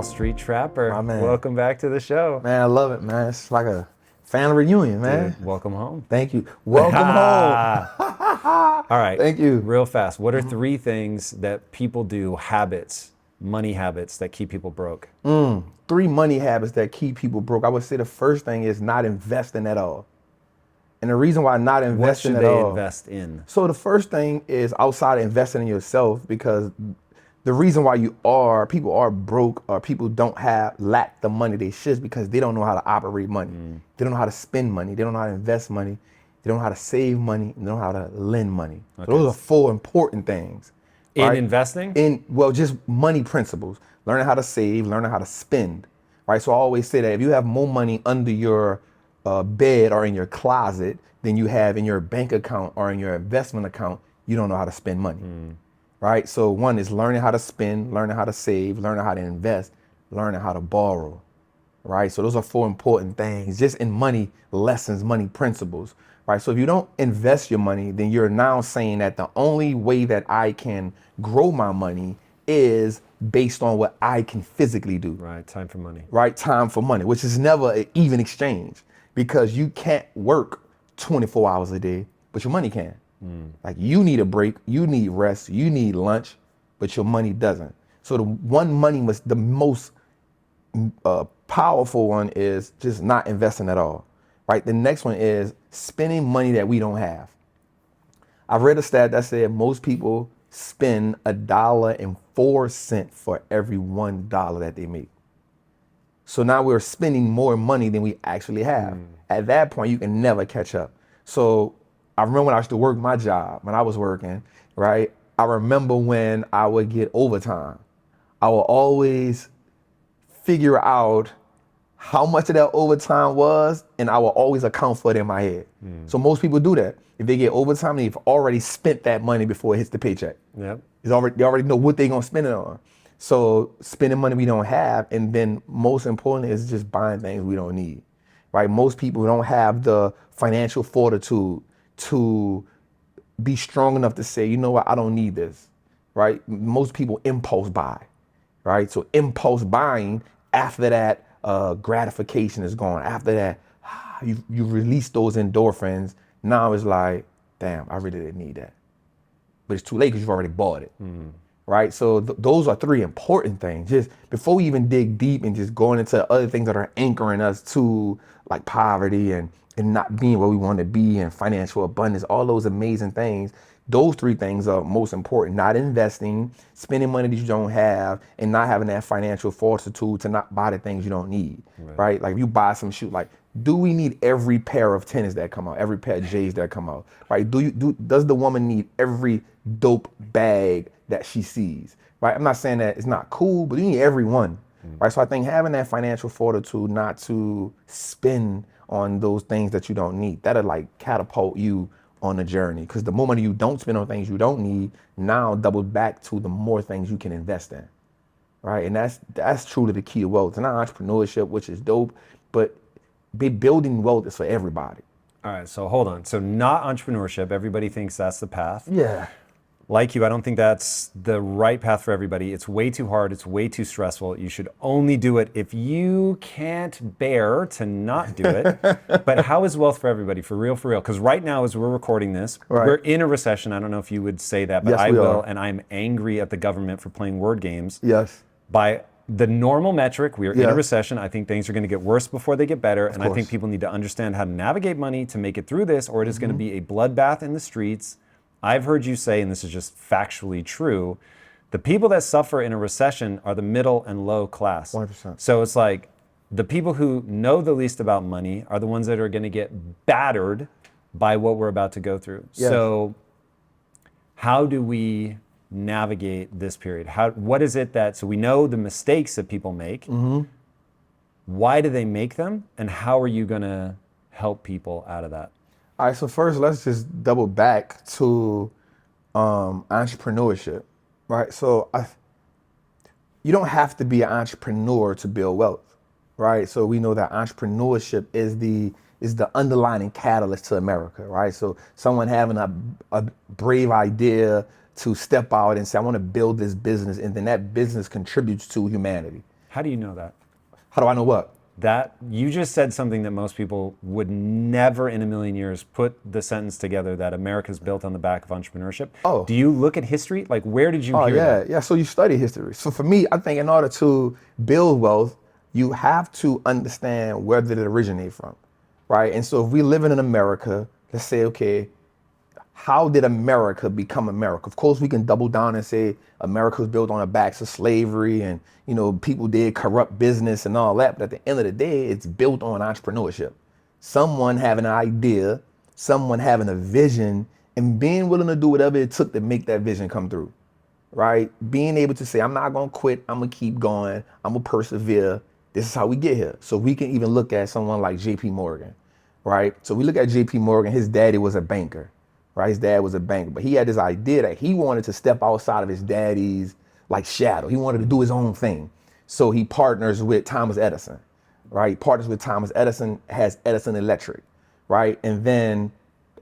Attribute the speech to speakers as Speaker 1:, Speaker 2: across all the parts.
Speaker 1: Wallstreet Trapper.
Speaker 2: My man.
Speaker 1: Welcome back to the show.
Speaker 2: Man, I love it, man. It's like a family reunion, man.
Speaker 1: Dude, welcome home.
Speaker 2: Thank you. Welcome home.
Speaker 1: All right.
Speaker 2: Thank you.
Speaker 1: Real fast. What are three things that people do, habits, money habits that keep people broke?
Speaker 2: Three money habits that keep people broke. I would say the first thing is not investing at all. And the reason why not
Speaker 1: What
Speaker 2: investing
Speaker 1: should
Speaker 2: at
Speaker 1: they
Speaker 2: all.
Speaker 1: invest in?
Speaker 2: So the first thing is outside of investing in yourself, because the reason why people are broke or people don't lack the money they should is because they don't know how to operate money. They don't know how to spend money. They don't know how to invest money. They don't know how to save money. They don't know how to lend money.
Speaker 1: Okay.
Speaker 2: So those are four important things.
Speaker 1: In
Speaker 2: right?
Speaker 1: investing?
Speaker 2: Just money principles. Learning how to save, learning how to spend. Right. So I always say that if you have more money under your bed or in your closet than you have in your bank account or in your investment account, you don't know how to spend money. Right? So one is learning how to spend, learning how to save, learning how to invest, learning how to borrow. Right? So those are four important things just in money lessons, money principles. Right? So if you don't invest your money, then you're now saying that the only way that I can grow my money is based on what I can physically do.
Speaker 1: Right. Time for money.
Speaker 2: Right? Time for money, which is never an even exchange because you can't work 24 hours a day, but your money can. Like you need a break, you need rest, you need lunch, but your money doesn't. So the most powerful one is just not investing at all, right? The next one is spending money that we don't have. I read a stat that said most people spend $1.04 for every $1 that they make. So now we're spending more money than we actually have. At that point, you can never catch up. So I remember when I used to work my job, when I was working, right? I remember when I would get overtime. I would always figure out how much of that overtime was, and I will always account for it in my head. So most people do that. If they get overtime, they've already spent that money before it hits the paycheck.
Speaker 1: Yep.
Speaker 2: They already know what they're gonna spend it on. So spending money we don't have, and then most importantly is just buying things we don't need, right? Most people don't have the financial fortitude to be strong enough to say, you know what, I don't need this, right? Most people impulse buy, right? So impulse buying, after that gratification is gone, after that, you release those endorphins, now it's like, damn, I really didn't need that. But it's too late because you've already bought it, right? So those are three important things. Just before we even dig deep and just going into other things that are anchoring us to like poverty and not being where we want to be and financial abundance, all those amazing things. Those three things are most important. Not investing, spending money that you don't have, and not having that financial fortitude to not buy the things you don't need, right? Like if you buy some shoe, like, do we need every pair of tennis that come out, every pair of J's that come out, right? Does the woman need every dope bag that she sees, right? I'm not saying that it's not cool, but you need every one, right? So I think having that financial fortitude not to spend on those things that you don't need, that'll like catapult you on a journey. Because the more money you don't spend on things you don't need, now double back to the more things you can invest in, right? And that's truly the key to wealth. It's not entrepreneurship, which is dope, but building wealth is for everybody.
Speaker 1: All right. So hold on. So not entrepreneurship. Everybody thinks that's the path.
Speaker 2: Yeah.
Speaker 1: Like you, I don't think that's the right path for everybody. It's way too hard. It's way too stressful. You should only do it if you can't bear to not do it. But how is wealth for everybody? For real, for real. Because right now, as we're recording this, we're in a recession. I don't know if you would say that, but
Speaker 2: Yes,
Speaker 1: I
Speaker 2: we
Speaker 1: will.
Speaker 2: are.
Speaker 1: And I'm angry at the government for playing word games.
Speaker 2: Yes.
Speaker 1: By the normal metric, we are in a
Speaker 2: Yeah.
Speaker 1: recession. I think things are going to get worse before they get better. And I think
Speaker 2: course.
Speaker 1: people need to understand how to navigate money to make it through this, or it is going to be a bloodbath in the streets. I've heard you say, and this is just factually true, the people that suffer in a recession are the middle and low class.
Speaker 2: 100%.
Speaker 1: So it's like the people who know the least about money are the ones that are going to get battered by what we're about to go through.
Speaker 2: Yes.
Speaker 1: So how do we navigate this period? What is it so we know the mistakes that people make, why do they make them, and how are you going to help people out of that?
Speaker 2: All right, so first let's just double back to entrepreneurship, right? So you don't have to be an entrepreneur to build wealth, right? So we know that entrepreneurship is the underlying catalyst to America, right? So someone having a brave idea to step out and say, I want to build this business, and then that business contributes to humanity.
Speaker 1: How do you know that?
Speaker 2: How do I know what?
Speaker 1: That you just said something that most people would never in a million years put the sentence together that America's built on the back of entrepreneurship.
Speaker 2: Oh.
Speaker 1: Do you look at history? Like, where did you
Speaker 2: Oh,
Speaker 1: hear
Speaker 2: yeah,
Speaker 1: that?
Speaker 2: yeah. So you study history. So for me, I think in order to build wealth, you have to understand where did it originate from, right? And so if we live in America, let's say, okay, how did America become America? Of course, we can double down and say America was built on the backs of slavery and, you know, people did corrupt business and all that. But at the end of the day, it's built on entrepreneurship. Someone having an idea, someone having a vision, and being willing to do whatever it took to make that vision come through, right? Being able to say, I'm not going to quit. I'm going to keep going. I'm going to persevere. This is how we get here. So we can even look at someone like JP Morgan, right? So we look at JP Morgan, his daddy was a banker. Right, his dad was a banker, but he had this idea that he wanted to step outside of his daddy's like shadow. He wanted to do his own thing. So he partners with Thomas Edison, right? He partners with Thomas Edison, has Edison Electric, right? And then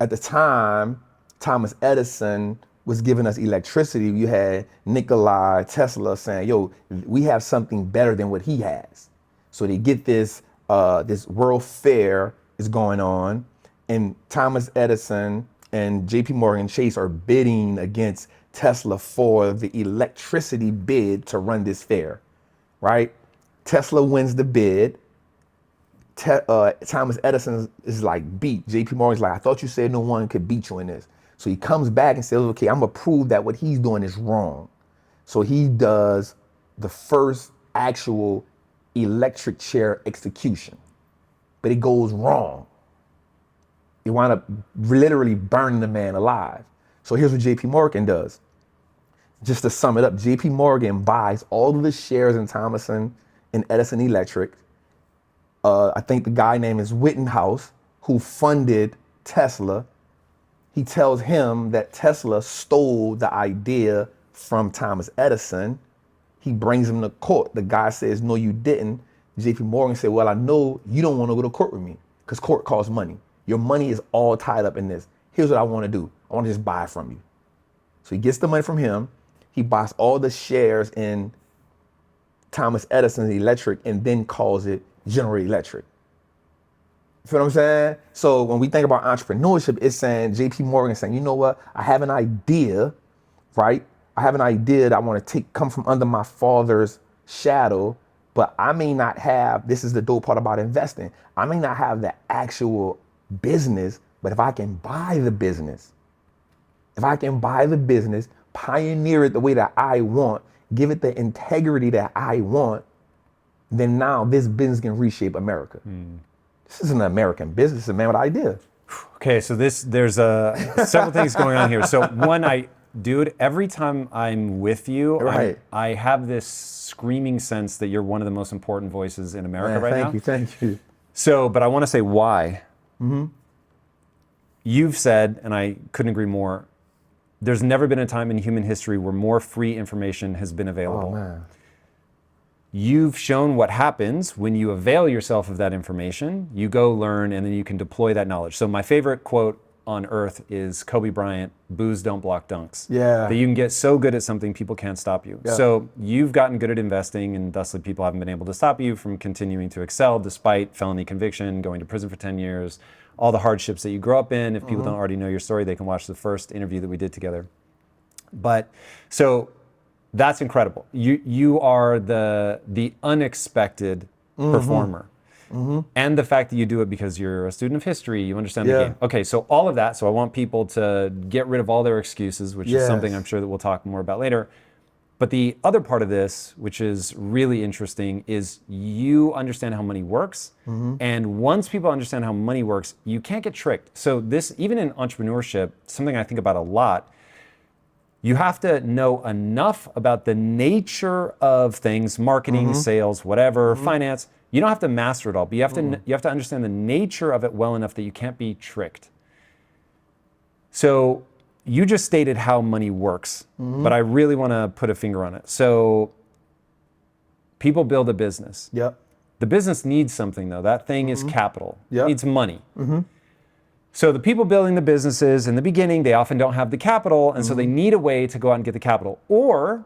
Speaker 2: at the time, Thomas Edison was giving us electricity. You had Nikola Tesla saying, yo, we have something better than what he has. So they get this, this World Fair is going on, and Thomas Edison and JP Morgan Chase are bidding against Tesla for the electricity bid to run this fair, right? Tesla wins the bid. Thomas Edison is like beat. JP Morgan's like, I thought you said no one could beat you in this. So he comes back and says, okay, I'm gonna prove that what he's doing is wrong. So he does the first actual electric chair execution, but it goes wrong. It wound up literally burning the man alive. So here's what JP Morgan does. Just to sum it up, JP Morgan buys all of the shares in Thomas and Edison Electric. I think the guy name is Wittenhouse, who funded Tesla. He tells him that Tesla stole the idea from Thomas Edison. He brings him to court. The guy says, no, you didn't. JP Morgan said, well, I know you don't want to go to court with me because court costs money. Your money is all tied up in this. Here's what I want to do. I want to just buy from you. So he gets the money from him. He buys all the shares in Thomas Edison's Electric and then calls it General Electric. You feel what I'm saying? So when we think about entrepreneurship, it's saying JP Morgan saying, you know what? I have an idea, right? I have an idea that I want to come from under my father's shadow, but I may not have, this is the dope part about investing. I may not have the actual business, but if I can buy the business, pioneer it the way that I want, give it the integrity that I want, then now this business can reshape America. This isn't an American business, it's a man with an idea.
Speaker 1: Okay, so there's several things going on here. So one, dude, every time I'm with you,
Speaker 2: Right.
Speaker 1: I have this screaming sense that you're one of the most important voices in America right now.
Speaker 2: Thank you.
Speaker 1: So, but I want to say why. You've said, and I couldn't agree more, there's never been a time in human history where more free information has been available.
Speaker 2: Oh, man.
Speaker 1: You've shown what happens when you avail yourself of that information. You go learn, and then you can deploy that knowledge. So my favorite quote on earth is Kobe Bryant, "Boos don't block dunks."
Speaker 2: Yeah.
Speaker 1: That you can get so good at something, people can't stop you.
Speaker 2: Yeah.
Speaker 1: So you've gotten good at investing, and thusly people haven't been able to stop you from continuing to excel despite felony conviction, going to prison for 10 years, all the hardships that you grow up in. If people don't already know your story, they can watch the first interview that we did together. But so that's incredible. You are the unexpected performer. And the fact that you do it because you're a student of history, you understand the game. Okay, so all of that, so I want people to get rid of all their excuses, which is something I'm sure that we'll talk more about later. But the other part of this, which is really interesting, is you understand how money works. And once people understand how money works, you can't get tricked. So this, even in entrepreneurship, something I think about a lot, you have to know enough about the nature of things, marketing, sales, whatever, finance. You don't have to master it all, but you have to understand the nature of it well enough that you can't be tricked. So you just stated how money works, but I really want to put a finger on it. So people build a business.
Speaker 2: Yep.
Speaker 1: The business needs something though. That thing is capital.
Speaker 2: Yep.
Speaker 1: It needs money. So the people building the businesses in the beginning, they often don't have the capital, and so they need a way to go out and get the capital. Or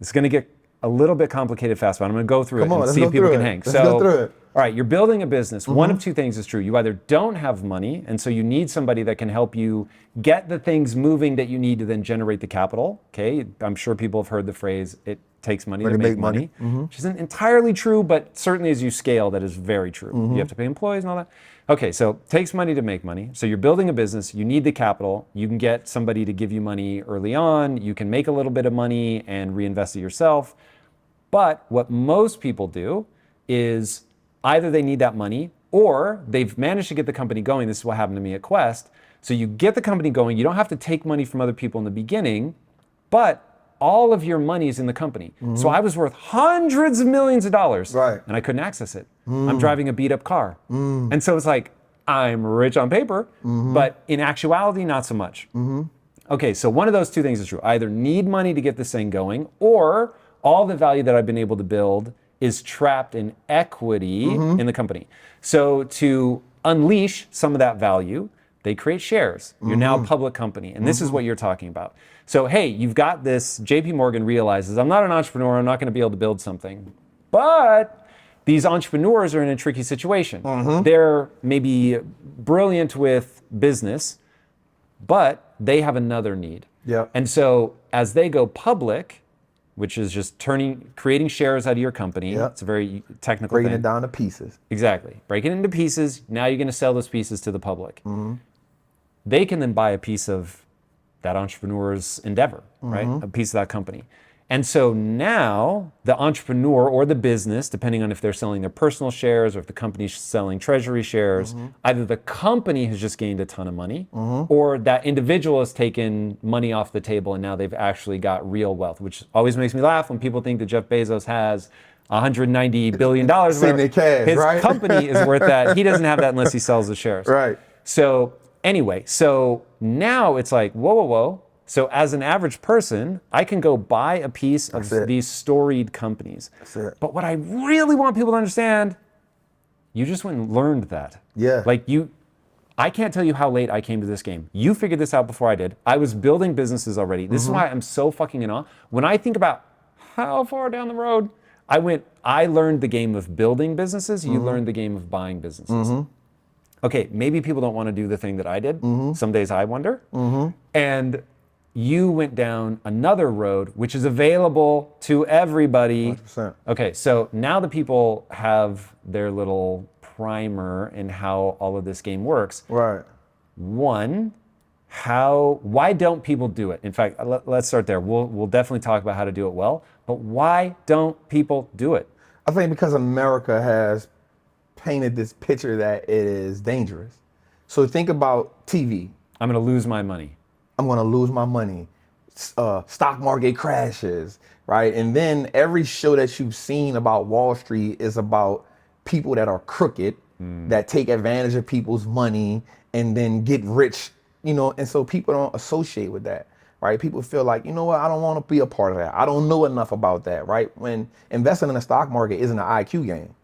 Speaker 1: it's going to get a little bit complicated fast, but I'm going to go through
Speaker 2: Come
Speaker 1: it
Speaker 2: on,
Speaker 1: and
Speaker 2: let's
Speaker 1: see
Speaker 2: go
Speaker 1: if people
Speaker 2: through
Speaker 1: can
Speaker 2: it.
Speaker 1: hang.
Speaker 2: Let's go through it.
Speaker 1: All right, you're building a business. One of two things is true. You either don't have money, and so you need somebody that can help you get the things moving that you need to then generate the capital. Okay, I'm sure people have heard the phrase, it takes money to make money, which isn't entirely true, but certainly as you scale, that is very true. You have to pay employees and all that. Okay, so it takes money to make money. So you're building a business, you need the capital, you can get somebody to give you money early on, you can make a little bit of money and reinvest it yourself. But what most people do is either they need that money or they've managed to get the company going. This is what happened to me at Quest. So you get the company going. You don't have to take money from other people in the beginning, but all of your money is in the company. So I was worth hundreds of millions of dollars,
Speaker 2: Right.
Speaker 1: and I couldn't access it. I'm driving a beat up car. And so it's like, I'm rich on paper, but in actuality, not so much. Okay, so one of those two things is true. I either need money to get this thing going, or all the value that I've been able to build is trapped in equity in the company. So to unleash some of that value, they create shares. You're now a public company, and this is what you're talking about. So hey, you've got this, JP Morgan realizes, I'm not an entrepreneur, I'm not gonna be able to build something. But these entrepreneurs are in a tricky situation. They're maybe brilliant with business, but they have another need.
Speaker 2: Yep.
Speaker 1: And so as they go public, which is just creating shares out of your company.
Speaker 2: Yep.
Speaker 1: It's a very technical
Speaker 2: Breaking
Speaker 1: thing.
Speaker 2: it down to pieces.
Speaker 1: Exactly. Breaking it into pieces. Now you're going to sell those pieces to the public. They can then buy a piece of that entrepreneur's endeavor, right? A piece of that company. And so now the entrepreneur or the business, depending on if they're selling their personal shares or if the company's selling treasury shares, either the company has just gained a ton of money or that individual has taken money off the table and now they've actually got real wealth, which always makes me laugh when people think that Jeff Bezos has $190 billion.
Speaker 2: Sitting in cash,
Speaker 1: His
Speaker 2: right?
Speaker 1: company is worth that. He doesn't have that unless he sells the shares.
Speaker 2: Right.
Speaker 1: So anyway, so now it's like, whoa, whoa, whoa. So as an average person, I can go buy a piece of these storied companies.
Speaker 2: That's it.
Speaker 1: But what I really want people to understand, you just went and learned that.
Speaker 2: Yeah.
Speaker 1: Like I can't tell you how late I came to this game. You figured this out before I did. I was building businesses already. This is why I'm so fucking in awe. When I think about how far down the road I learned the game of building businesses. You learned the game of buying businesses. Okay, maybe people don't want to do the thing that I did. Some days I wonder. And you went down another road, which is available to everybody.
Speaker 2: 100%.
Speaker 1: Okay, so now the people have their little primer in how all of this game works.
Speaker 2: Right.
Speaker 1: One, why don't people do it? In fact, let's start there. We'll definitely talk about how to do it well, but why don't people do it?
Speaker 2: I think because America has painted this picture that it is dangerous. So think about TV.
Speaker 1: I'm gonna lose my money.
Speaker 2: I'm gonna lose my money. Stock market crashes, right? And then every show that you've seen about Wall Street is about people that are crooked, that take advantage of people's money and then get rich, and so people don't associate with that, right? People feel like, you know what, I don't want to be a part of that. I don't know enough about that, right? When investing in the stock market isn't an IQ game.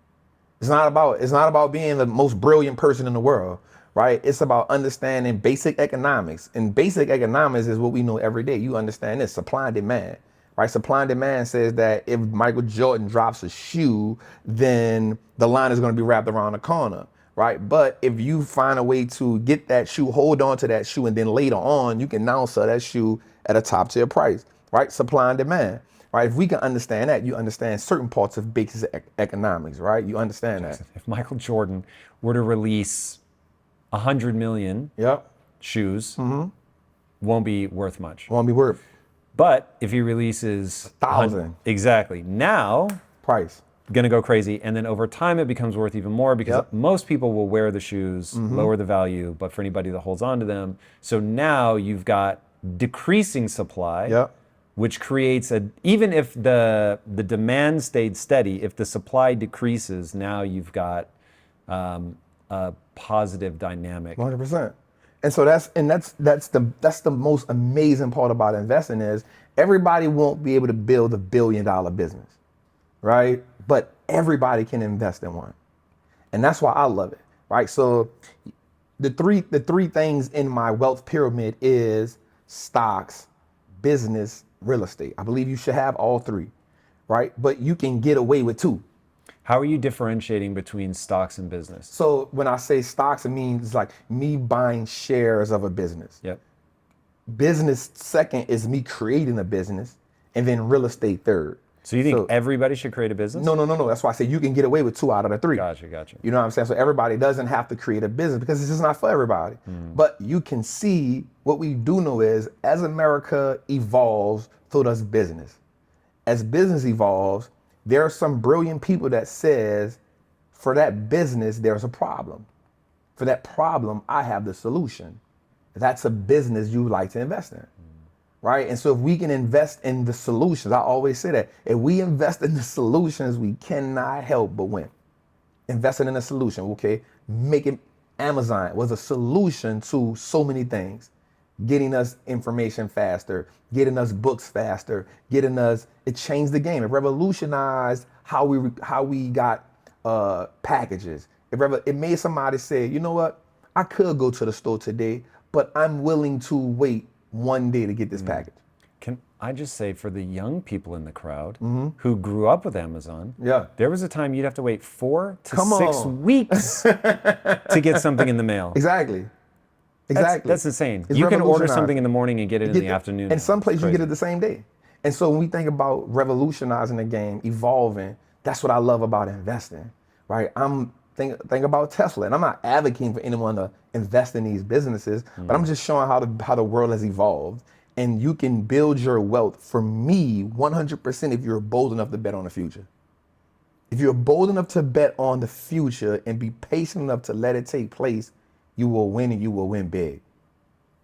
Speaker 2: It's not about being the most brilliant person in the world. Right? It's about understanding basic economics. And basic economics is what we know every day. You understand this, supply and demand. Right? Supply and demand says that if Michael Jordan drops a shoe, then the line is going to be wrapped around the corner. Right? But if you find a way to get that shoe, hold on to that shoe, and then later on, you can now sell that shoe at a top tier price. Right? Supply and demand. Right? If we can understand that, you understand certain parts of basic economics. Right? You understand that.
Speaker 1: If Michael Jordan were to release 100 million shoes, won't be worth much.
Speaker 2: Won't be worth.
Speaker 1: But if he releases
Speaker 2: 1,000,
Speaker 1: exactly, now
Speaker 2: price
Speaker 1: gonna go crazy, and then over time it becomes worth even more because most people will wear the shoes, lower the value, but for anybody that holds on to them, so now you've got decreasing supply, which creates even if the demand stayed steady, if the supply decreases, now you've got a positive dynamic.
Speaker 2: 100%. And so that's the most amazing part about investing is everybody won't be able to build $1 billion business, right? But everybody can invest in one, and that's why I love it, right? So the three things in my wealth pyramid is stocks, business, real estate. I believe you should have all three, right? But you can get away with 2.
Speaker 1: How are you differentiating between stocks and business?
Speaker 2: So when I say stocks, it means like me buying shares of a business.
Speaker 1: Yep.
Speaker 2: Business second is me creating a business, and then real estate third.
Speaker 1: So you think everybody should create a business?
Speaker 2: No. That's why I say you can get away with 2 out of the 3.
Speaker 1: Gotcha.
Speaker 2: You know what I'm saying? So everybody doesn't have to create a business because it's just not for everybody. But you can see what we do know is as America evolves, so does business. As business evolves, there are some brilliant people that says for that business, there's a problem. For that problem, I have the solution. That's a business you like to invest in. Right? And so if we can invest in the solutions, I always say that if we invest in the solutions, we cannot help but win. Investing in a solution, okay? Making Amazon was a solution to so many things. Getting us information faster, getting us books faster, it changed the game. It revolutionized how we got packages. It made somebody say, you know what? I could go to the store today, but I'm willing to wait one day to get this package.
Speaker 1: Can I just say for the young people in the crowd who grew up with Amazon, there was a time you'd have to wait 4 to 6 weeks to get something in the mail.
Speaker 2: Exactly.
Speaker 1: That's insane. You can order something in the morning and get it in the afternoon.
Speaker 2: And some places you get it the same day. And so when we think about revolutionizing the game, evolving, that's what I love about investing, right? Think about Tesla, and I'm not advocating for anyone to invest in these businesses, but I'm just showing how the world has evolved. And you can build your wealth, for me, 100% if you're bold enough to bet on the future. If you're bold enough to bet on the future and be patient enough to let it take place, you will win, and you will win big.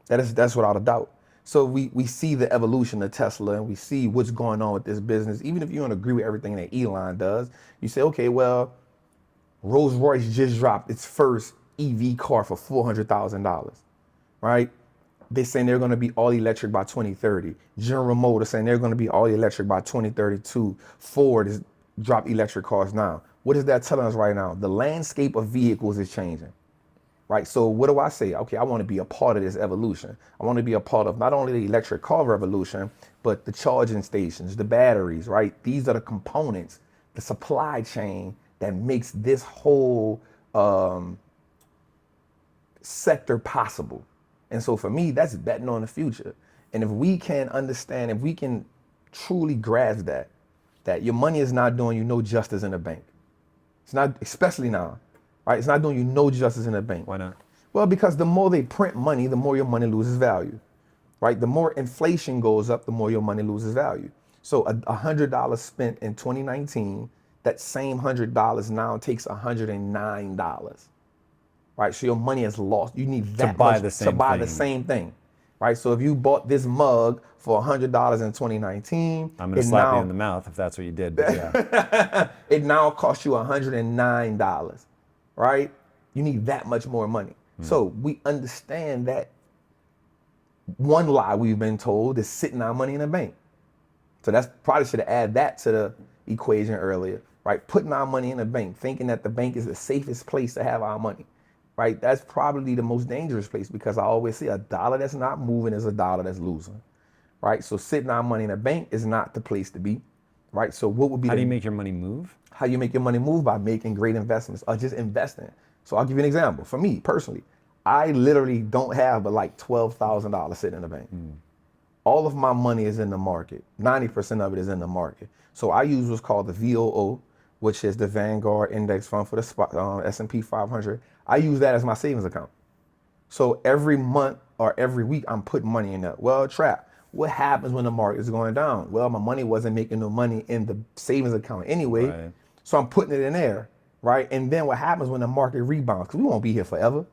Speaker 2: That's without a doubt. So we see the evolution of Tesla, and we see what's going on with this business. Even if you don't agree with everything that Elon does, you say, okay, well, Rolls-Royce just dropped its first EV car for $400,000, right? They're saying they're going to be all electric by 2030. General Motors saying they're going to be all electric by 2032. Ford has dropped electric cars now. What is that telling us right now? The landscape of vehicles is changing, right? So what do I say? Okay, I want to be a part of this evolution. I want to be a part of not only the electric car revolution, but the charging stations, the batteries, right? These are the components, the supply chain that makes this whole sector possible. And so for me, that's betting on the future. And if we can understand, if we can truly grasp that your money is not doing you no justice in the bank. It's not, especially now, right? It's not doing you no justice in the bank.
Speaker 1: Why not?
Speaker 2: Well, because the more they print money, the more your money loses value, right? The more inflation goes up, the more your money loses value. So $100 spent in 2019, that same $100 now takes $109, right? So your money is lost. You need that
Speaker 1: to buy
Speaker 2: much
Speaker 1: the same
Speaker 2: to buy
Speaker 1: thing.
Speaker 2: the same thing, right? So if you bought this mug for $100 in 2019,
Speaker 1: I'm going to slap you in the mouth if that's what you did. But yeah.
Speaker 2: it now costs you $109, right? You need that much more money. So we understand that one lie we've been told is sitting our money in a bank. So that's probably should have added that to the equation earlier, right? Putting our money in a bank, thinking that the bank is the safest place to have our money, right? That's probably the most dangerous place, because I always say a dollar that's not moving is a dollar that's losing, right? So sitting our money in a bank is not the place to be, right? So what would be
Speaker 1: How do you make your money move?
Speaker 2: How you make your money move? By making great investments or just investing. So I'll give you an example. For me personally, I literally don't have but like $12,000 sitting in the bank. All of my money is in the market. 90% of it is in the market. So I use what's called the VOO, which is the Vanguard Index Fund for the S&P 500. I use that as my savings account. So every month or every week, I'm putting money in that. Well, Trap, what happens when the market is going down? Well, my money wasn't making no money in the savings account anyway.
Speaker 1: Right.
Speaker 2: So I'm putting it in there, right? And then what happens when the market rebounds? Because we won't be here forever.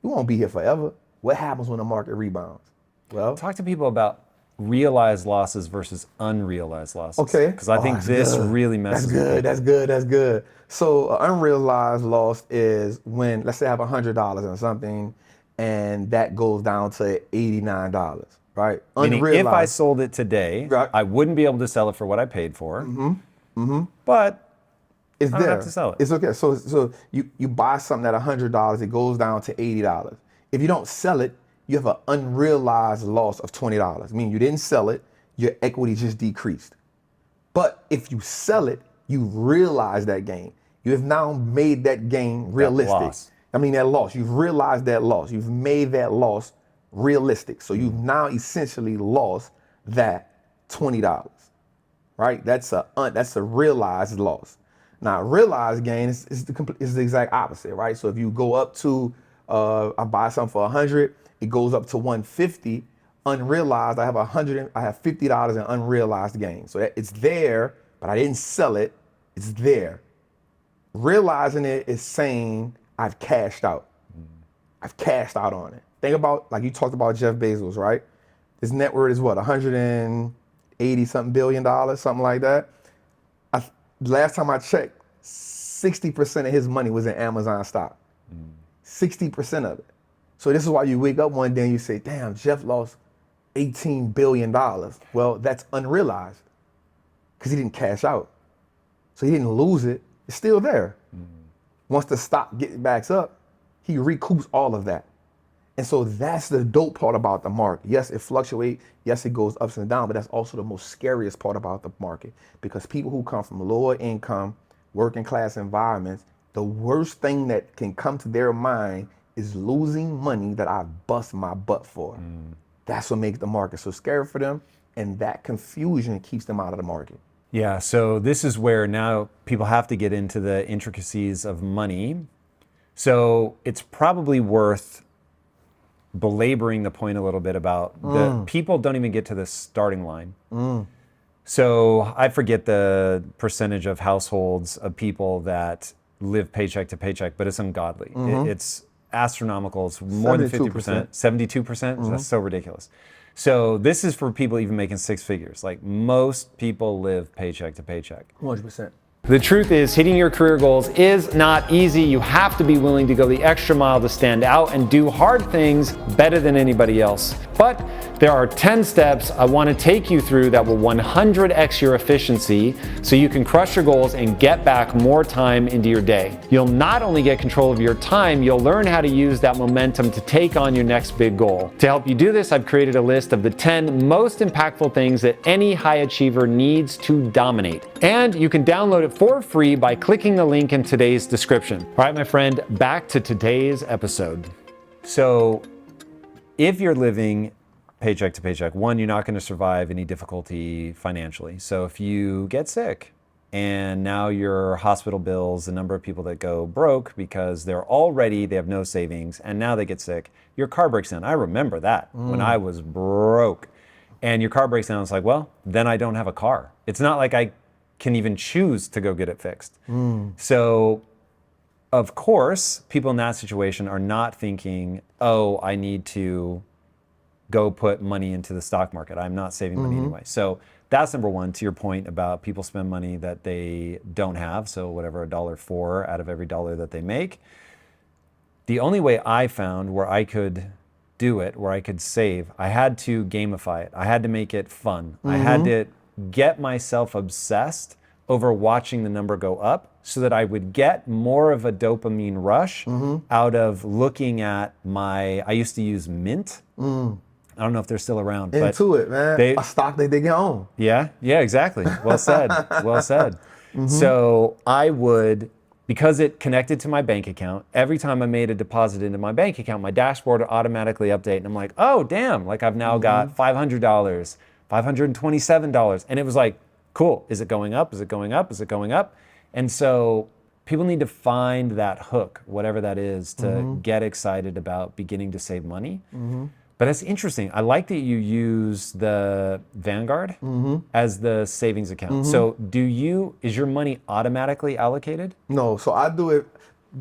Speaker 2: We won't be here forever. What happens when the market rebounds? Well,
Speaker 1: talk to people about realized losses versus unrealized losses.
Speaker 2: Okay.
Speaker 1: Because I think this really messes with people.
Speaker 2: That's good. So unrealized loss is when, let's say I have $100 in something and that goes down to $89, right?
Speaker 1: Meaning if I sold it today,
Speaker 2: right,
Speaker 1: I wouldn't be able to sell it for what I paid for. But
Speaker 2: it's
Speaker 1: I don't
Speaker 2: there.
Speaker 1: have to sell it.
Speaker 2: It's okay. So you buy something at $100, it goes down to $80. If you don't sell it, you have an unrealized loss of $20. Meaning you didn't sell it, your equity just decreased. But if you sell it, you realize that gain. You have now made that gain realistic.
Speaker 1: Loss.
Speaker 2: That loss. You've realized that loss. You've made that loss realistic. So you've now essentially lost that $20, right? That's a realized loss. Now, realized gain is the exact opposite, right? So if you go up to, I buy something for 100, it goes up to 150. Unrealized, I have $50 in unrealized gain. So it's there, but I didn't sell it. It's there. Realizing it is saying I've cashed out. I've cashed out on it. Think about, like you talked about Jeff Bezos, right? His net worth is what, 180 something billion dollars, something like that. Last time I checked, 60% of his money was in Amazon stock. 60% of it. So this is why you wake up one day and you say, damn, Jeff lost $18 billion. Well, that's unrealized because he didn't cash out. So he didn't lose it. It's still there. Once the stock gets back up, he recoups all of that. And so that's the dope part about the market. Yes, it fluctuates. Yes, it goes ups and downs, but that's also the most scariest part about the market because people who come from lower income, working class environments, the worst thing that can come to their mind is losing money that I bust my butt for. That's what makes the market so scary for them. And that confusion keeps them out of the market.
Speaker 1: Yeah, so this is where now people have to get into the intricacies of money. So it's probably worth belaboring the point a little bit about the people don't even get to the starting line. So I forget the percentage of households of people that live paycheck to paycheck, but it's ungodly. It's astronomical. It's more than 50%, 72%. That's so ridiculous. So this is for people even making six figures. Like most people live paycheck to paycheck.
Speaker 2: 100%.
Speaker 1: The truth is, hitting your career goals is not easy. You have to be willing to go the extra mile to stand out and do hard things better than anybody else. But there are 10 steps I want to take you through that will 100x your efficiency so you can crush your goals and get back more time into your day. You'll not only get control of your time, you'll learn how to use that momentum to take on your next big goal. To help you do this, I've created a list of the 10 most impactful things that any high achiever needs to dominate. And you can download it for free by clicking the link in today's description. All right, my friend, back to today's episode. So if you're living paycheck to paycheck, one, you're not going to survive any difficulty financially. So if you get sick and now your hospital bills, the number of people that go broke because they have no savings and now they get sick, your car breaks down. I remember that when I was broke and your car breaks down. It's like, well, then I don't have a car. It's not like I can even choose to go get it fixed. So of course, people in that situation are not thinking, oh, I need to go put money into the stock market. I'm not saving money anyway. So that's number one, to your point about people spend money that they don't have. So whatever, $1.04 out of every dollar that they make. The only way I found where I could do it, where I could save, I had to gamify it. I had to make it fun. I had to get myself obsessed over watching the number go up so that I would get more of a dopamine rush out of looking at I used to use Mint. I don't know if they're still around.
Speaker 2: Into it, man. A stock that they can own.
Speaker 1: Yeah, exactly. Well said, well said. So I would, because it connected to my bank account, every time I made a deposit into my bank account, my dashboard would automatically update. And I'm like, oh, damn, like I've now got $500, $527. And it was like, cool, is it going up? Is it going up? Is it going up? And so people need to find that hook, whatever that is, to get excited about beginning to save money. But that's interesting. I like that you use the Vanguard as the savings account. So is your money automatically allocated?
Speaker 2: No, so I do it,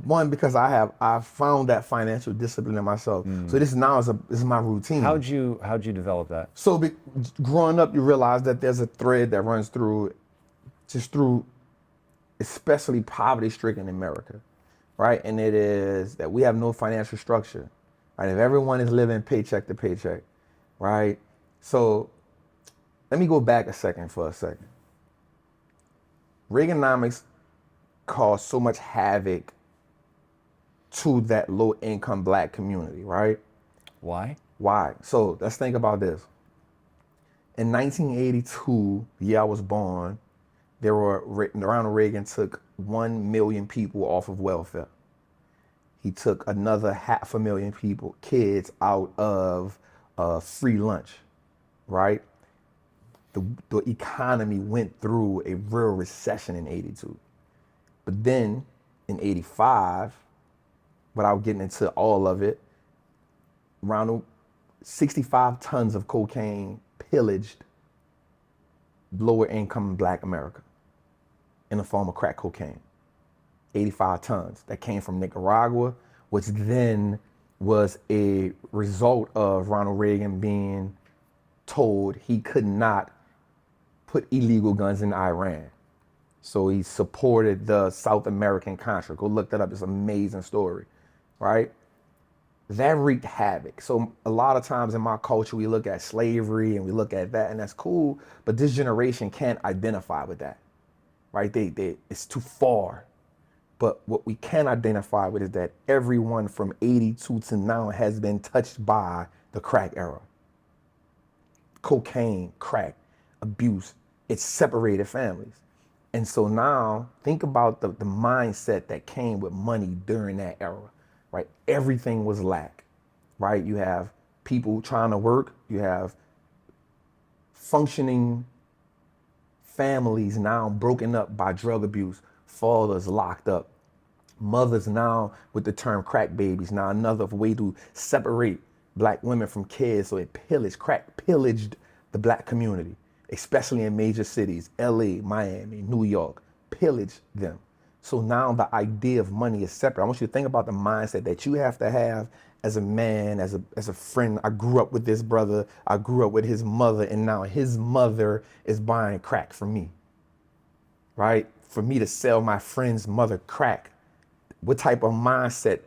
Speaker 2: one, because I found that financial discipline in myself. So this is my routine.
Speaker 1: How'd you develop that?
Speaker 2: So growing up, you realize that there's a thread that runs through especially poverty-stricken America, right? And it is that we have no financial structure. Right? If everyone is living paycheck to paycheck, right? So let me go back for a second. Reaganomics caused so much havoc to that low-income Black community, right?
Speaker 1: Why?
Speaker 2: So let's think about this. In 1982, the year I was born, Ronald Reagan took 1 million people off of welfare. He took another 500,000 people, kids, out of free lunch, right? The economy went through a real recession in 82. But then in 85, without getting into all of it, Ronald, 65 tons of cocaine pillaged lower income Black America in the form of crack cocaine. 85 tons that came from Nicaragua, which then was a result of Ronald Reagan being told he could not put illegal guns in Iran. So he supported the South American Contra. Go look that up. It's an amazing story, right? That wreaked havoc. So a lot of times in my culture, we look at slavery and we look at that, and that's cool, but this generation can't identify with that, right? It's too far. But what we can identify with is that everyone from 82 to now has been touched by the crack era. Cocaine, crack, abuse, it separated families. And so now think about the mindset that came with money during that era, right? Everything was lack, right? You have people trying to work, you have functioning families now broken up by drug abuse, fathers locked up, mothers now with the term crack babies, now another way to separate Black women from kids. So it pillaged the Black community, especially in major cities, LA, Miami, New York, pillaged them. So now the idea of money is separate. I want you to think about the mindset that you have to have as a man, as a friend. I grew up with this brother, I grew up with his mother, and now his mother is buying crack for me, right? For me to sell my friend's mother crack, what type of mindset,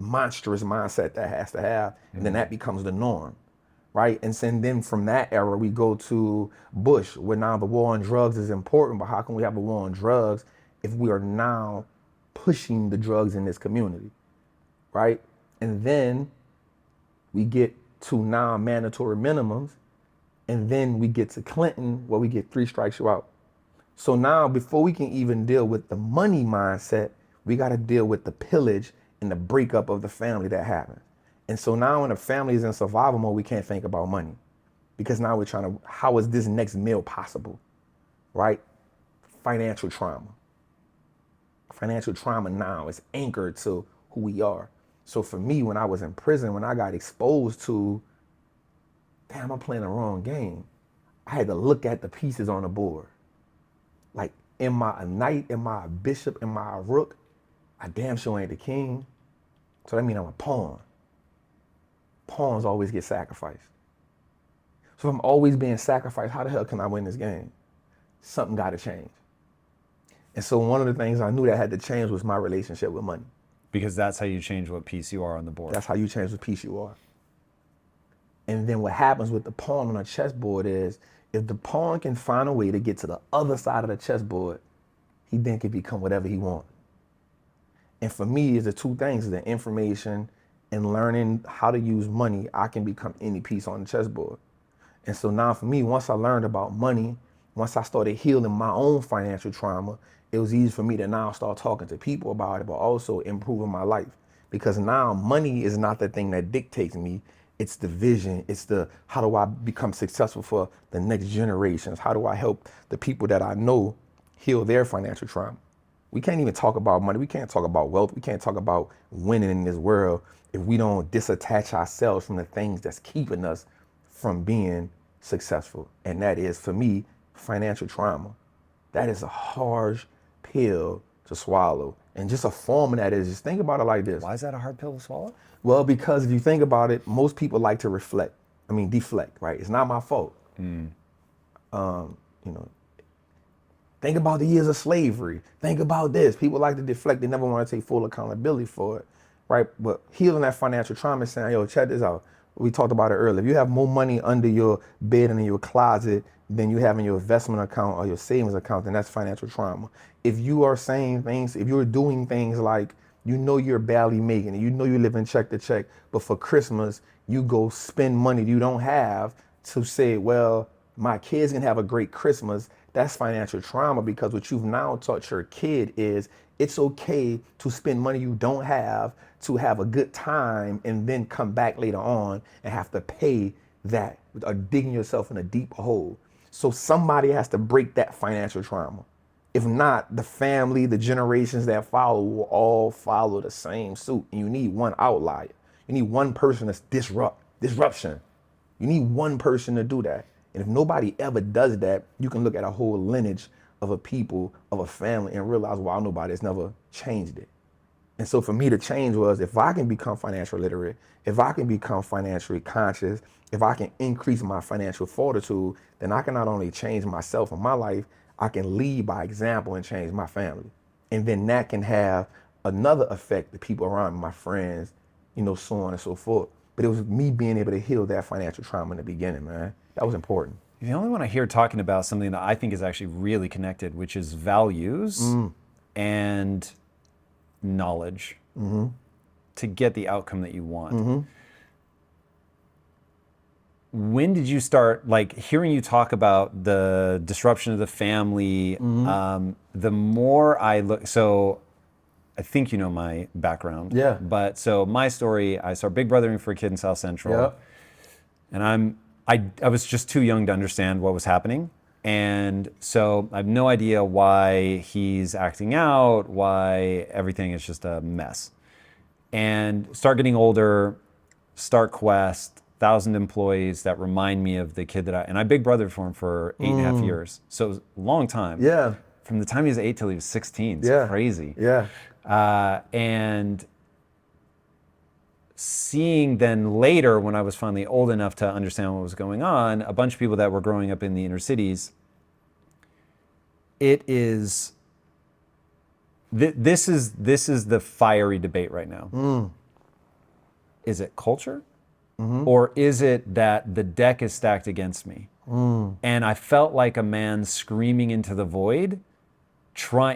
Speaker 2: monstrous mindset that has to have, and then that becomes the norm, right? And then from that era, we go to Bush, where now the war on drugs is important, but how can we have a war on drugs if we are now pushing the drugs in this community, right? And then we get to now mandatory minimums, and then we get to Clinton, where we get 3 strikes you out. So now, before we can even deal with the money mindset, we got to deal with the pillage and the breakup of the family that happens. And so now when a family is in survival mode, we can't think about money, because now we're trying to, how is this next meal possible, right? Financial trauma. Financial trauma now is anchored to who we are. So for me, when I was in prison, when I got exposed to, damn, I'm playing the wrong game, I had to look at the pieces on the board. Like, am I a knight? Am I a bishop? Am I a rook? I damn sure ain't the king. So that means I'm a pawn. Pawns always get sacrificed. So if I'm always being sacrificed, how the hell can I win this game? Something got to change. And so one of the things I knew that had to change was my relationship with money.
Speaker 1: Because that's how you change what piece you are on the board.
Speaker 2: That's how you change what piece you are. And then what happens with the pawn on a chessboard is, if the pawn can find a way to get to the other side of the chessboard, he then can become whatever he wants. And for me, it's the 2 things, the information and learning how to use money. I can become any piece on the chessboard. And so now for me, once I learned about money, once I started healing my own financial trauma, it was easy for me to now start talking to people about it, but also improving my life. Because now money is not the thing that dictates me. It's the vision. It's the, how do I become successful for the next generations? How do I help the people that I know heal their financial trauma? We can't even talk about money. We can't talk about wealth. We can't talk about winning in this world if we don't disattach ourselves from the things that's keeping us from being successful. And that is, for me, financial trauma. That is a harsh pill to swallow. And just a form of that is, just think about it like this.
Speaker 1: Why is that a hard pill to swallow?
Speaker 2: Well, because if you think about it, most people like to deflect, right? It's not my fault. Think about the years of slavery. Think about this. People like to deflect. They never want to take full accountability for it, right? But healing that financial trauma is saying, yo, check this out. We talked about it earlier. If you have more money under your bed and in your closet than you have in your investment account or your savings account, then that's financial trauma. If you are saying things, if you're doing things like, you know you're barely making it, you know you're living check to check, but for Christmas, you go spend money you don't have to say, well, my kids can have a great Christmas, That's financial trauma, because what you've now taught your kid is it's okay to spend money you don't have to have a good time and then come back later on and have to pay that or digging yourself in a deeper hole. So somebody has to break that financial trauma. If not, the family, the generations that follow will all follow the same suit. And you need one outlier. You need one person that's disruption. You need one person to do that. And if nobody ever does that, you can look at a whole lineage of a people, of a family, and realize, wow, nobody has never changed it. And so for me, the change was, if I can become financially literate, if I can become financially conscious, if I can increase my financial fortitude, then I can not only change myself and my life, I can lead by example and change my family. And then that can have another effect, the people around me, my friends, so on and so forth. But it was me being able to heal that financial trauma in the beginning, man. That was important.
Speaker 1: You're the only one I hear talking about something that I think is actually really connected, which is values and knowledge to get the outcome that you want. When did you start, like, hearing you talk about the disruption of the family? The more I look, so I think you know my background.
Speaker 2: Yeah.
Speaker 1: But so my story, I started big brothering for a kid in South Central.
Speaker 2: Yep.
Speaker 1: And I was just too young to understand what was happening. And so I have no idea why he's acting out, why everything is just a mess. And start getting older, start Quest, 1,000 employees that remind me of the kid and I big brothered for him for 8.5 years. So it was a long time.
Speaker 2: Yeah.
Speaker 1: From the time he was 8 till he was 16. It's crazy.
Speaker 2: Yeah.
Speaker 1: And seeing then later, when I was finally old enough to understand what was going on, a bunch of people that were growing up in the inner cities, it is, this is the fiery debate right now. Is it culture? Or is it that the deck is stacked against me? And I felt like a man screaming into the void.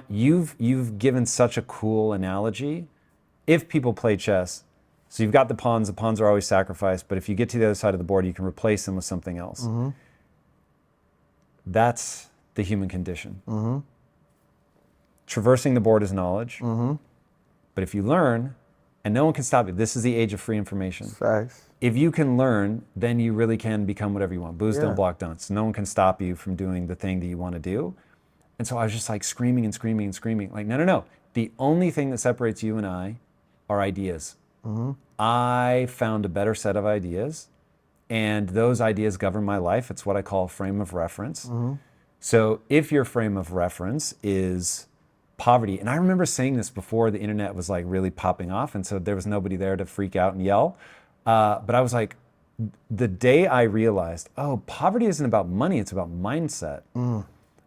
Speaker 1: You've given such a cool analogy. If people play chess, so you've got the pawns are always sacrificed, but if you get to the other side of the board, you can replace them with something else. That's the human condition. Traversing the board is knowledge. But if you learn, and no one can stop you, this is the age of free information.
Speaker 2: Facts.
Speaker 1: If you can learn, then you really can become whatever you want. Booze don't block dunce. No one can stop you from doing the thing that you want to do. And so I was just like screaming and screaming and screaming. Like, no. The only thing that separates you and I are ideas. I found a better set of ideas, and those ideas govern my life. It's what I call a frame of reference. So if your frame of reference is poverty, and I remember saying this before the internet was like really popping off, and so there was nobody there to freak out and yell. But I was like, the day I realized, oh, poverty isn't about money, it's about mindset.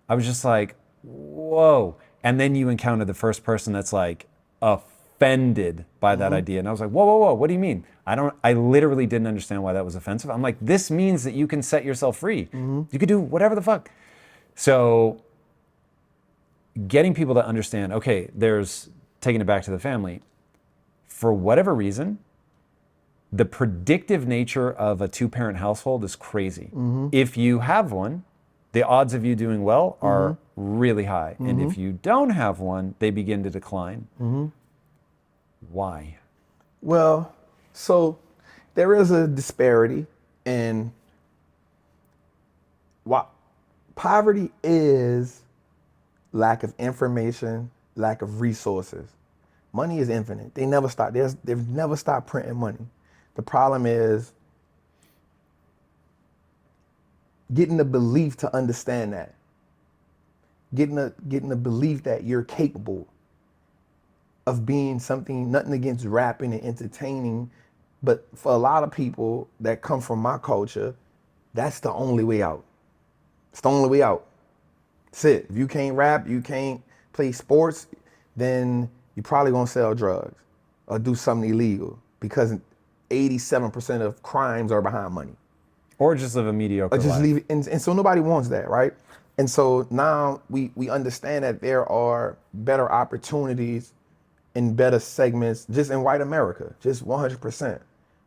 Speaker 1: I was just like, whoa. And then you encounter the first person that's like offended by that idea. And I was like, whoa, what do you mean? I literally didn't understand why that was offensive. I'm like, this means that you can set yourself free. You could do whatever the fuck. So getting people to understand, okay, there's taking it back to the family. For whatever reason, the predictive nature of a 2-parent household is crazy. If you have one, the odds of you doing well are really high. And if you don't have one, they begin to decline. Why?
Speaker 2: Well, so there is a disparity in what poverty is: lack of information, lack of resources. Money is infinite. They never stop. They've never stopped printing money. The problem is getting the belief to understand that. Getting the belief that you're capable of being something, nothing against rapping and entertaining, but for a lot of people that come from my culture, that's the only way out. It's the only way out. That's it. If you can't rap, you can't play sports, then you're probably gonna sell drugs or do something illegal, because 87% of crimes are behind money.
Speaker 1: Or just live a mediocre
Speaker 2: Or just
Speaker 1: life.
Speaker 2: leave it. And so nobody wants that, right? And so now we understand that there are better opportunities in better segments just in white America, just 100%.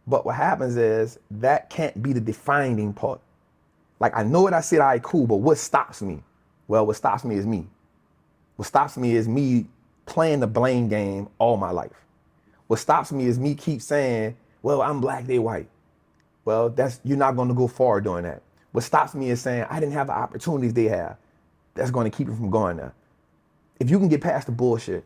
Speaker 2: But what happens is that can't be the defining part. Like, I know what I said, all right, cool, but what stops me? Well, what stops me is me. What stops me is me playing the blame game all my life. What stops me is me keep saying, well, I'm black, they white. Well, you're not going to go far doing that. What stops me is saying I didn't have the opportunities they have. That's going to keep you from going there. If you can get past the bullshit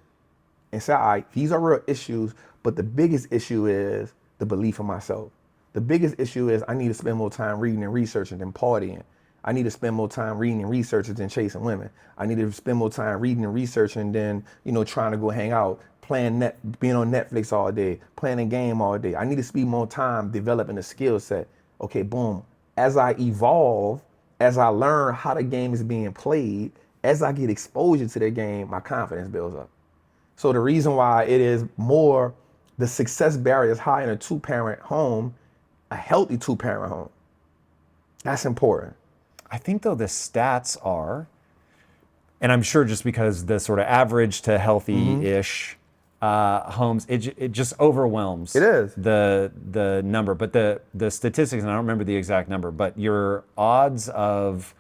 Speaker 2: and say, all right, these are real issues, but the biggest issue is the belief in myself. The biggest issue is I need to spend more time reading and researching than partying. I need to spend more time reading and researching than chasing women. I need to spend more time reading and researching than, trying to go hang out, being on Netflix all day, playing a game all day. I need to spend more time developing a skill set. Okay, boom. As I evolve, as I learn how the game is being played, as I get exposure to the game, my confidence builds up. So the reason why it is more, the success barrier is high in a 2-parent home, a healthy 2-parent home. That's important.
Speaker 1: I think though the stats are, and I'm sure just because the sort of average to healthy-ish homes, it just overwhelms
Speaker 2: It is.
Speaker 1: the number. But the statistics, and I don't remember the exact number, but your odds of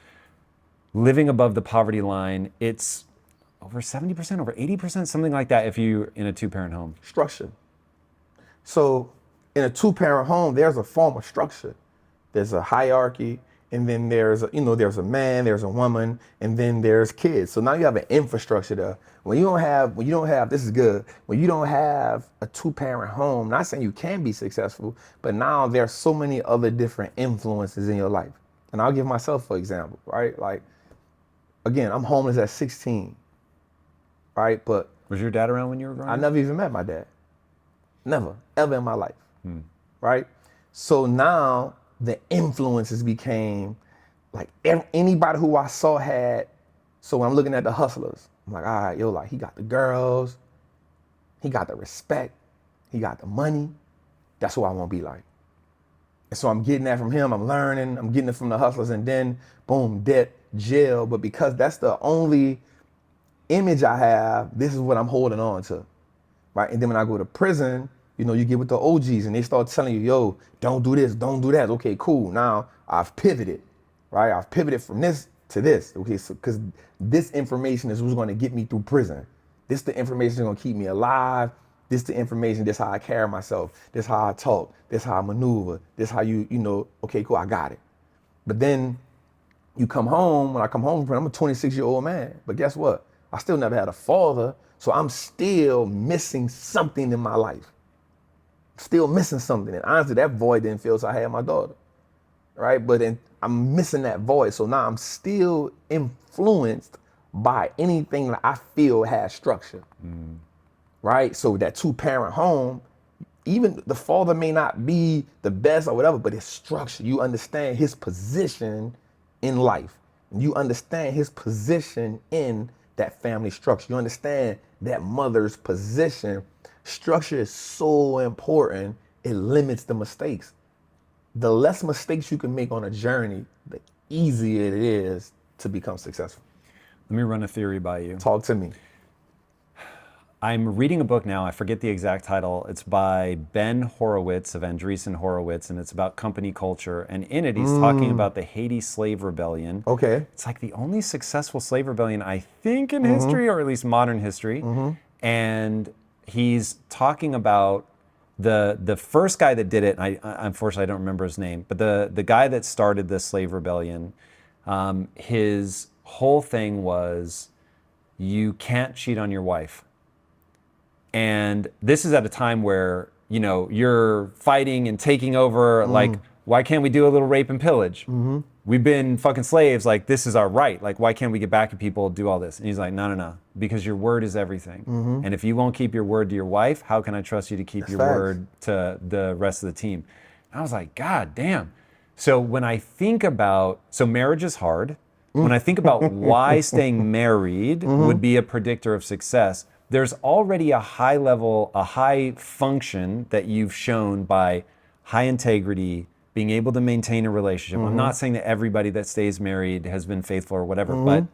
Speaker 1: living above the poverty line, it's over 70%, over 80%, something like that if you're in a 2-parent home.
Speaker 2: Structure. So in a 2-parent home, there's a form of structure. There's a hierarchy, and then there's a man, there's a woman, and then there's kids. So now you have an infrastructure there. When you don't have, this is good. When you don't have a 2-parent home, not saying you can be successful, but now there's so many other different influences in your life. And I'll give myself, for example, right? Like, again, I'm homeless at 16, right? But
Speaker 1: was your dad around when you were growing up?
Speaker 2: I never even met my dad. Never, ever in my life, right? So now the influences became like anybody who I saw had, so when I'm looking at the hustlers, I'm like, all right, like he got the girls, he got the respect, he got the money. That's who I want to be like. And so I'm getting that from him, I'm learning, I'm getting it from the hustlers, and then boom, debt, jail. But because that's the only image I have, this is what I'm holding on to, right? And then when I go to prison, you get with the OGs and they start telling you, yo, don't do this, don't do that. Okay, cool. Now I've pivoted, right? I've pivoted from this to this. Okay, so because this information is what's going to get me through prison. This the information that's going to keep me alive. This the information, this how I carry myself. This how I talk. This how I maneuver. This how okay, cool, I got it. But then you come home, when I come home from prison, I'm a 26-year-old man. But guess what? I still never had a father. So I'm still missing something in my life. Still missing something. And honestly, that void didn't feel, so I had my daughter, right? But then I'm missing that void. So now I'm still influenced by anything that I feel has structure, right? So that 2-parent home, even the father may not be the best or whatever, but it's structure. You understand his position in life. You understand his position in that family structure. You understand that mother's position. Structure is so important, it limits the mistakes. The less mistakes you can make on a journey, the easier it is to become successful.
Speaker 1: Let me run a theory by you.
Speaker 2: Talk to me.
Speaker 1: I'm reading a book now, I forget the exact title. It's by Ben Horowitz of Andreessen Horowitz, and it's about company culture. And in it, he's talking about the Haiti slave rebellion.
Speaker 2: Okay.
Speaker 1: It's like the only successful slave rebellion, I think, in history, or at least modern history. And he's talking about the first guy that did it, and I unfortunately I don't remember his name, but the guy that started the slave rebellion, his whole thing was, you can't cheat on your wife. And this is at a time where, you're fighting and taking over, like, why can't we do a little rape and pillage? We've been fucking slaves, like, this is our right. Like, why can't we get back at people, do all this? And he's like, no, because your word is everything. And if you won't keep your word to your wife, how can I trust you to keep your word to the rest of the team? And I was like, God damn. So when I think about, so marriage is hard. When I think about why staying married would be a predictor of success, there's already a high level, a high function that you've shown by high integrity, being able to maintain a relationship. I'm not saying that everybody that stays married has been faithful or whatever, but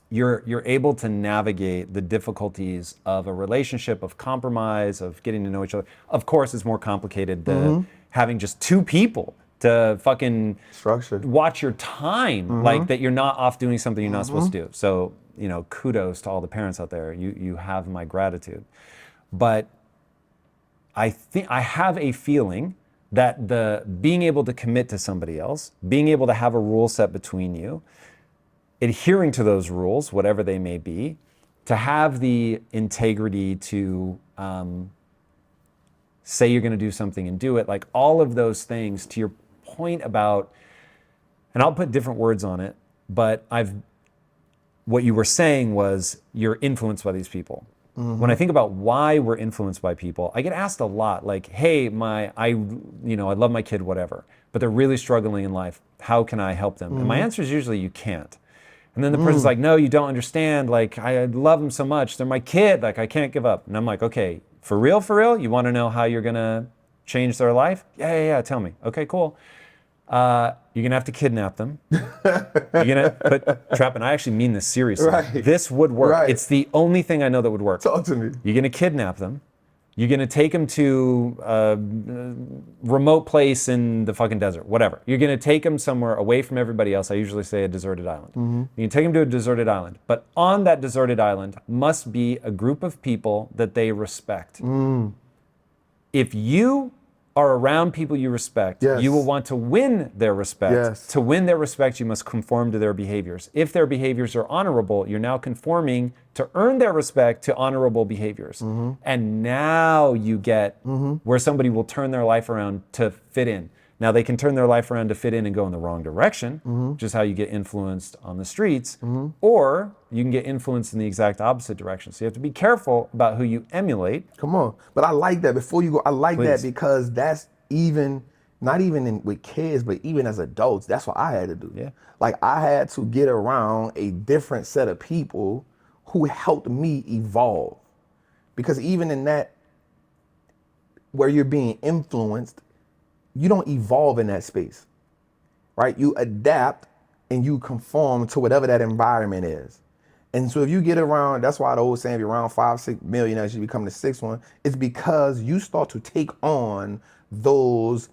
Speaker 1: you're able to navigate the difficulties of a relationship, of compromise, of getting to know each other. Of course, it's more complicated than having just two people to fucking
Speaker 2: Structured.
Speaker 1: watch your time, like that you're not off doing something you're not supposed to do. So, kudos to all the parents out there. You have my gratitude. But I think I have a feeling that the being able to commit to somebody else, being able to have a rule set between you, adhering to those rules, whatever they may be, to have the integrity to say you're going to do something and do it, like all of those things, to your point about, and I'll put different words on it, but what you were saying was you're influenced by these people. When I think about why we're influenced by people, I get asked a lot, like, hey, I love my kid, whatever, but they're really struggling in life. How can I help them? And my answer is usually you can't. And then the person's like, no, you don't understand. Like, I love them so much. They're my kid. Like, I can't give up. And I'm like, okay, for real? You want to know how you're going to change their life? Yeah, tell me. Okay, cool. You're going to have to kidnap them. Trap, and I actually mean this seriously.
Speaker 2: Right.
Speaker 1: This would work.
Speaker 2: Right.
Speaker 1: It's the only thing I know that would work.
Speaker 2: Talk to me.
Speaker 1: You're going to kidnap them. You're going to take them to a remote place in the fucking desert, whatever. You're going to take them somewhere away from everybody else. I usually say a deserted island. You can take them to a deserted island. But on that deserted island must be a group of people that they respect. If you are around people you respect,
Speaker 2: Yes.
Speaker 1: you will want to win their respect.
Speaker 2: Yes.
Speaker 1: To win their respect, you must conform to their behaviors. If their behaviors are honorable, you're now conforming to earn their respect to honorable behaviors. And now you get where somebody will turn their life around to fit in. Now they can turn their life around to fit in and go in the wrong direction, which is how you get influenced on the streets, or you can get influenced in the exact opposite direction. So you have to be careful about who you emulate.
Speaker 2: Come on. But I like that. Before you go, I like
Speaker 1: Please.
Speaker 2: that because that's not even with kids, but even as adults, that's what I had to do.
Speaker 1: Yeah.
Speaker 2: Like I had to get around a different set of people who helped me evolve. Because even in that, where you're being influenced, you don't evolve in that space, right? You adapt and you conform to whatever that environment is. And so if you get around, that's why the old saying, if you're around 5-6 million as you become the sixth one, it's because you start to take on those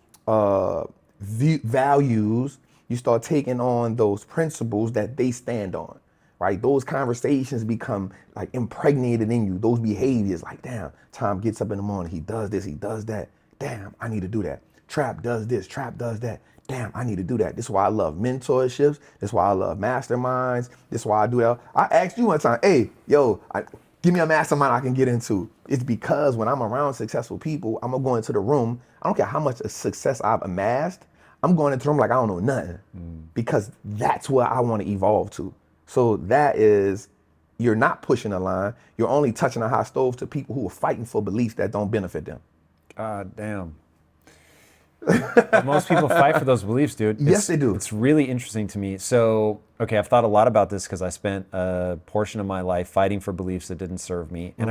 Speaker 2: values, you start taking on those principles that they stand on, right? Those conversations become like impregnated in you, those behaviors, like, damn, Tom gets up in the morning, he does this, he does that. Damn, I need to do that. Trap does this, Trap does that. Damn, I need to do that. This is why I love mentorships. This is why I love masterminds. This is why I do that. I asked you one time, hey, give me a mastermind I can get into. It's because when I'm around successful people, I'm gonna go into the room. I don't care how much success I've amassed. I'm going into the room like I don't know nothing because that's where I want to evolve to. So that is, you're not pushing a line. You're only touching a hot stove to people who are fighting for beliefs that don't benefit them.
Speaker 1: God damn. Most people fight for those beliefs, dude.
Speaker 2: Yes, they do.
Speaker 1: It's really interesting to me. So, okay, I've thought a lot about this because I spent a portion of my life fighting for beliefs that didn't serve me. And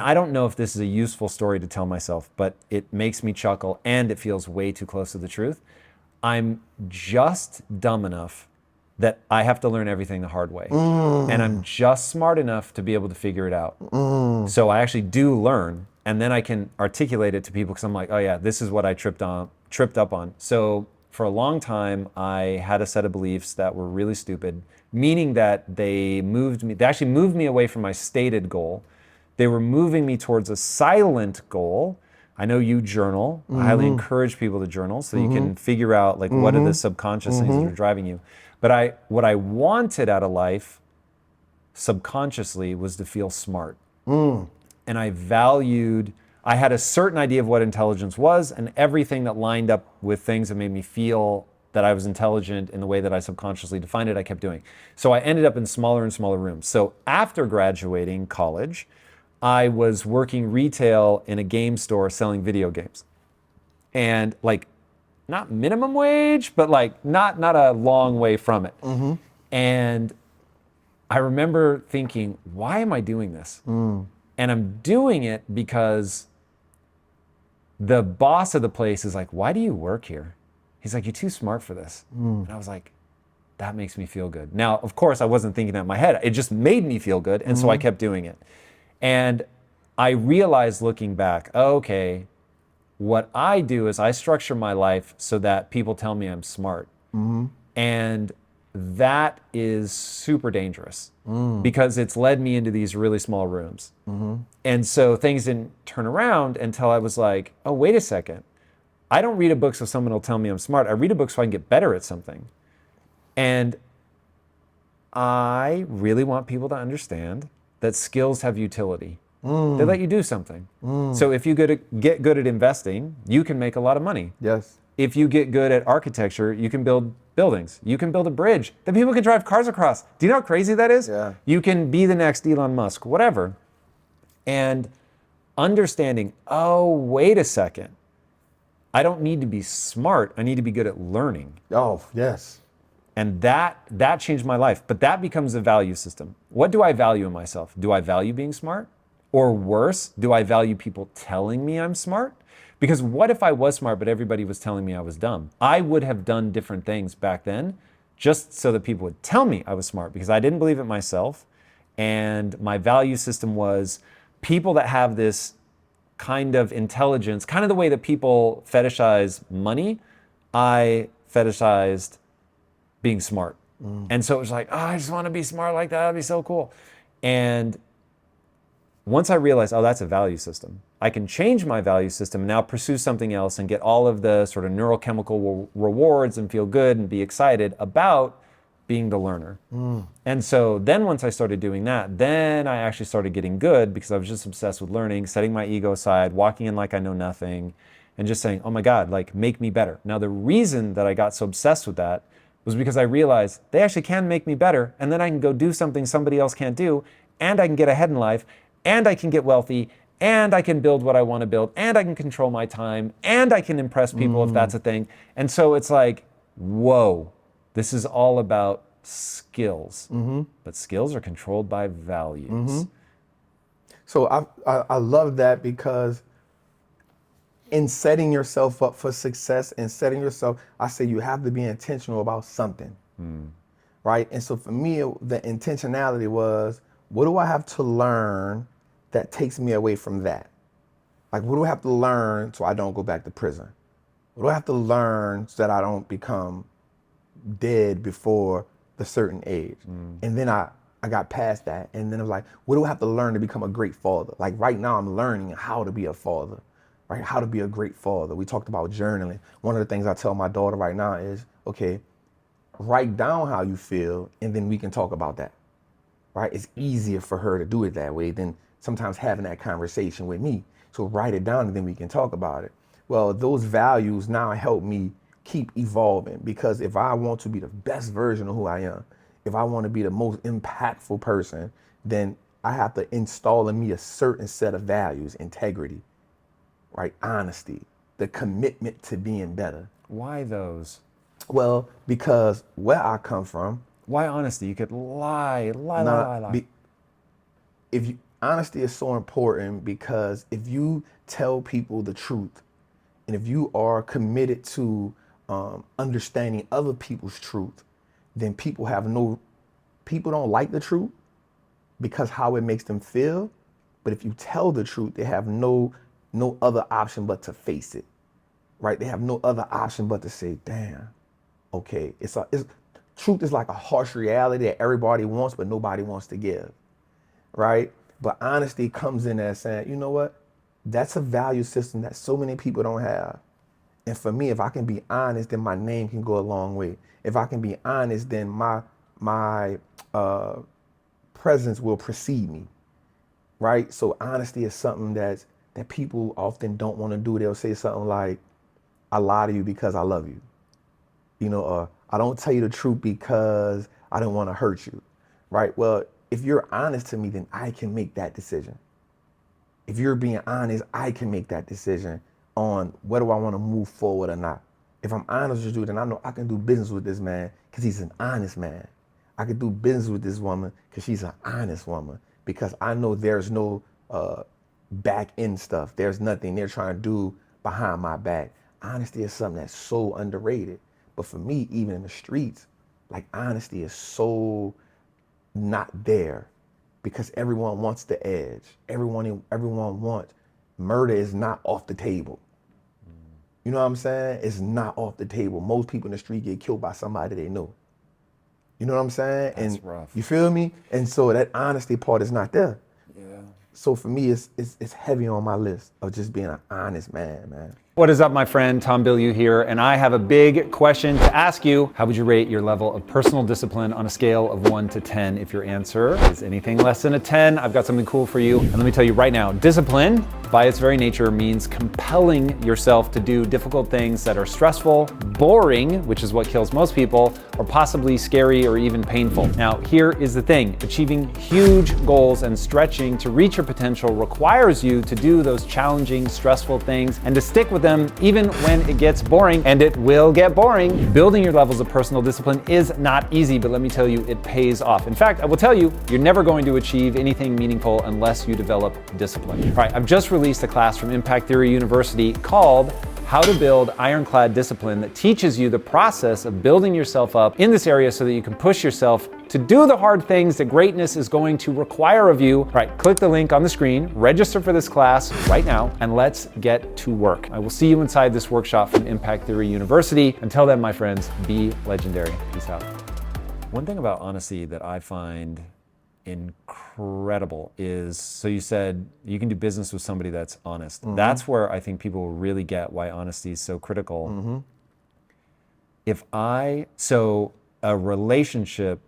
Speaker 1: I don't know if this is a useful story to tell myself, but it makes me chuckle and it feels way too close to the truth. I'm just dumb enough that I have to learn everything the hard way. And I'm just smart enough to be able to figure it out. So I actually do learn. And then I can articulate it to people because I'm like, oh yeah, this is what I tripped up on. So for a long time, I had a set of beliefs that were really stupid, meaning that they actually moved me away from my stated goal. They were moving me towards a silent goal. I know you journal. I highly encourage people to journal so you can figure out like what are the subconscious things that are driving you. But what I wanted out of life subconsciously was to feel smart. And I had a certain idea of what intelligence was, and everything that lined up with things that made me feel that I was intelligent in the way that I subconsciously defined it, I kept doing. So I ended up in smaller and smaller rooms. So after graduating college, I was working retail in a game store selling video games. And like, not minimum wage, but like not a long way from it. And I remember thinking, why am I doing this? And I'm doing it because the boss of the place is like, why do you work here? He's like, you're too smart for this. And I was like, that makes me feel good. Now, of course, I wasn't thinking that in my head. It just made me feel good. And so I kept doing it. And I realized looking back, okay, What I do is I structure my life so that people tell me I'm smart. And that is super dangerous because it's led me into these really small rooms. And so things didn't turn around until I was like, oh, wait a second. I don't read a book so someone will tell me I'm smart. I read a book so I can get better at something. And I really want people to understand that skills have utility. They let you do something. So if you get good at investing, you can make a lot of money.
Speaker 2: Yes.
Speaker 1: If you get good at architecture, you can build buildings. You can build a bridge that people can drive cars across. Do you know how crazy that is?
Speaker 2: Yeah.
Speaker 1: You can be the next Elon Musk, whatever. And understanding, oh, wait a second. I don't need to be smart. I need to be good at learning.
Speaker 2: Oh, yes.
Speaker 1: And that changed my life. But that becomes a value system. What do I value in myself? Do I value being smart? Or worse, do I value people telling me I'm smart? Because what if I was smart, but everybody was telling me I was dumb? I would have done different things back then just so that people would tell me I was smart because I didn't believe it myself. And my value system was people that have this kind of intelligence, kind of the way that people fetishize money, I fetishized being smart. And so it was like, oh, I just want to be smart like that. That'd be so cool. And once I realized, oh, that's a value system, I can change my value system and now pursue something else and get all of the sort of neurochemical rewards and feel good and be excited about being the learner. And so then once I started doing that, then I actually started getting good because I was just obsessed with learning, setting my ego aside, walking in like I know nothing, and just saying, oh my God, like make me better. Now the reason that I got so obsessed with that was because I realized they actually can make me better, and then I can go do something somebody else can't do, and I can get ahead in life, and I can get wealthy, and I can build what I want to build, and I can control my time, and I can impress people if that's a thing. And so it's like, whoa, this is all about skills. But skills are controlled by values.
Speaker 2: So I love that because in setting yourself up for success and setting yourself, I say you have to be intentional about something, right? And so for me, the intentionality was, what do I have to learn that takes me away from that? Like, what do I have to learn so I don't go back to prison? What do I have to learn so that I don't become dead before the certain age? And then I got past that. And then I was like, what do I have to learn to become a great father? Like right now I'm learning how to be a father, right? How to be a great father. We talked about journaling. One of the things I tell my daughter right now is, okay, write down how you feel and then we can talk about that, right? It's easier for her to do it that way than sometimes having that conversation with me. So write it down and then we can talk about it. Well, those values now help me keep evolving, because if I want to be the best version of who I am, if I want to be the most impactful person, then I have to install in me a certain set of values: integrity, right? Honesty, the commitment to being better.
Speaker 1: Why those?
Speaker 2: Well, because where I come from,
Speaker 1: Why honesty? You could lie.
Speaker 2: If you, honesty is so important, because if you tell people the truth, and if you are committed to understanding other people's truth, then people don't like the truth because how it makes them feel. But if you tell the truth, they have no other option but to face it, right? They have no other option but to say, damn, okay. Truth is like a harsh reality that everybody wants, but nobody wants to give, right? But honesty comes in as saying, you know what? That's a value system that so many people don't have. And for me, if I can be honest, then my name can go a long way. If I can be honest, then my presence will precede me, right? So honesty is something that people often don't want to do. They'll say something like, I lie to you because I love you. You know, I don't tell you the truth because I don't want to hurt you, right? Well, if you're honest to me, then I can make that decision. If you're being honest, I can make that decision on whether I want to move forward or not. If I'm honest with you, then I know I can do business with this man because he's an honest man. I can do business with this woman because she's an honest woman, because I know there's no back end stuff. There's nothing they're trying to do behind my back. Honesty is something that's so underrated. But for me, even in the streets, like, honesty is so not there, because everyone wants the edge. Everyone wants, murder is not off the table, You know what I'm saying? It's not off the table. Most people in the street get killed by somebody they know. You know what I'm saying?
Speaker 1: That's
Speaker 2: and
Speaker 1: rough.
Speaker 2: You feel me? And so that honesty part is not there.
Speaker 1: Yeah.
Speaker 2: So for me, it's heavy on my list of just being an honest man.
Speaker 1: What is up, my friend? Tom Bilyeu here, and I have a big question to ask you. How would you rate your level of personal discipline on a scale of 1 to 10? If your answer is anything less than a 10, I've got something cool for you. And let me tell you right now, discipline, by its very nature, means compelling yourself to do difficult things that are stressful, boring, which is what kills most people, or possibly scary or even painful. Now, here is the thing. Achieving huge goals and stretching to reach your potential requires you to do those challenging, stressful things and to stick with them even when it gets boring, and it will get boring. Building your levels of personal discipline is not easy, but let me tell you, it pays off. In fact, I will tell you, you're never going to achieve anything meaningful unless you develop discipline. All right, I've just released a class from Impact Theory University called How to Build Ironclad Discipline that teaches you the process of building yourself up in this area so that you can push yourself to do the hard things that greatness is going to require of you. All right, click the link on the screen, register for this class right now, and let's get to work. I will see you inside this workshop from Impact Theory University. Until then, my friends, be legendary. Peace out. One thing about honesty that I find incredible is, so you said you can do business with somebody that's honest. That's where I think people will really get why honesty is so critical. So a relationship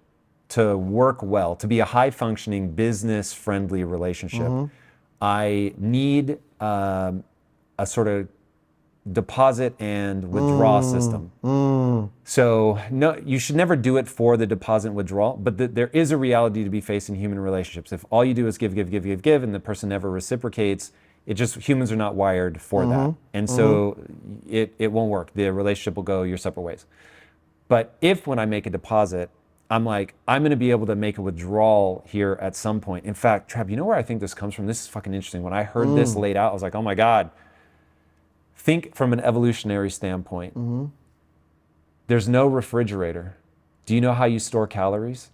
Speaker 1: to work well, to be a high functioning business friendly relationship, I need a sort of deposit and withdrawal system. So no, you should never do it for the deposit and withdrawal, but there is a reality to be faced in human relationships. If all you do is give, and the person never reciprocates, humans are not wired for that. And so it won't work. The relationship will go your separate ways. But if when I make a deposit, I'm like, I'm gonna be able to make a withdrawal here at some point. In fact, Trav, you know where I think this comes from? This is fucking interesting. When I heard this laid out, I was like, oh my God. Think from an evolutionary standpoint. There's no refrigerator. Do you know how you store calories?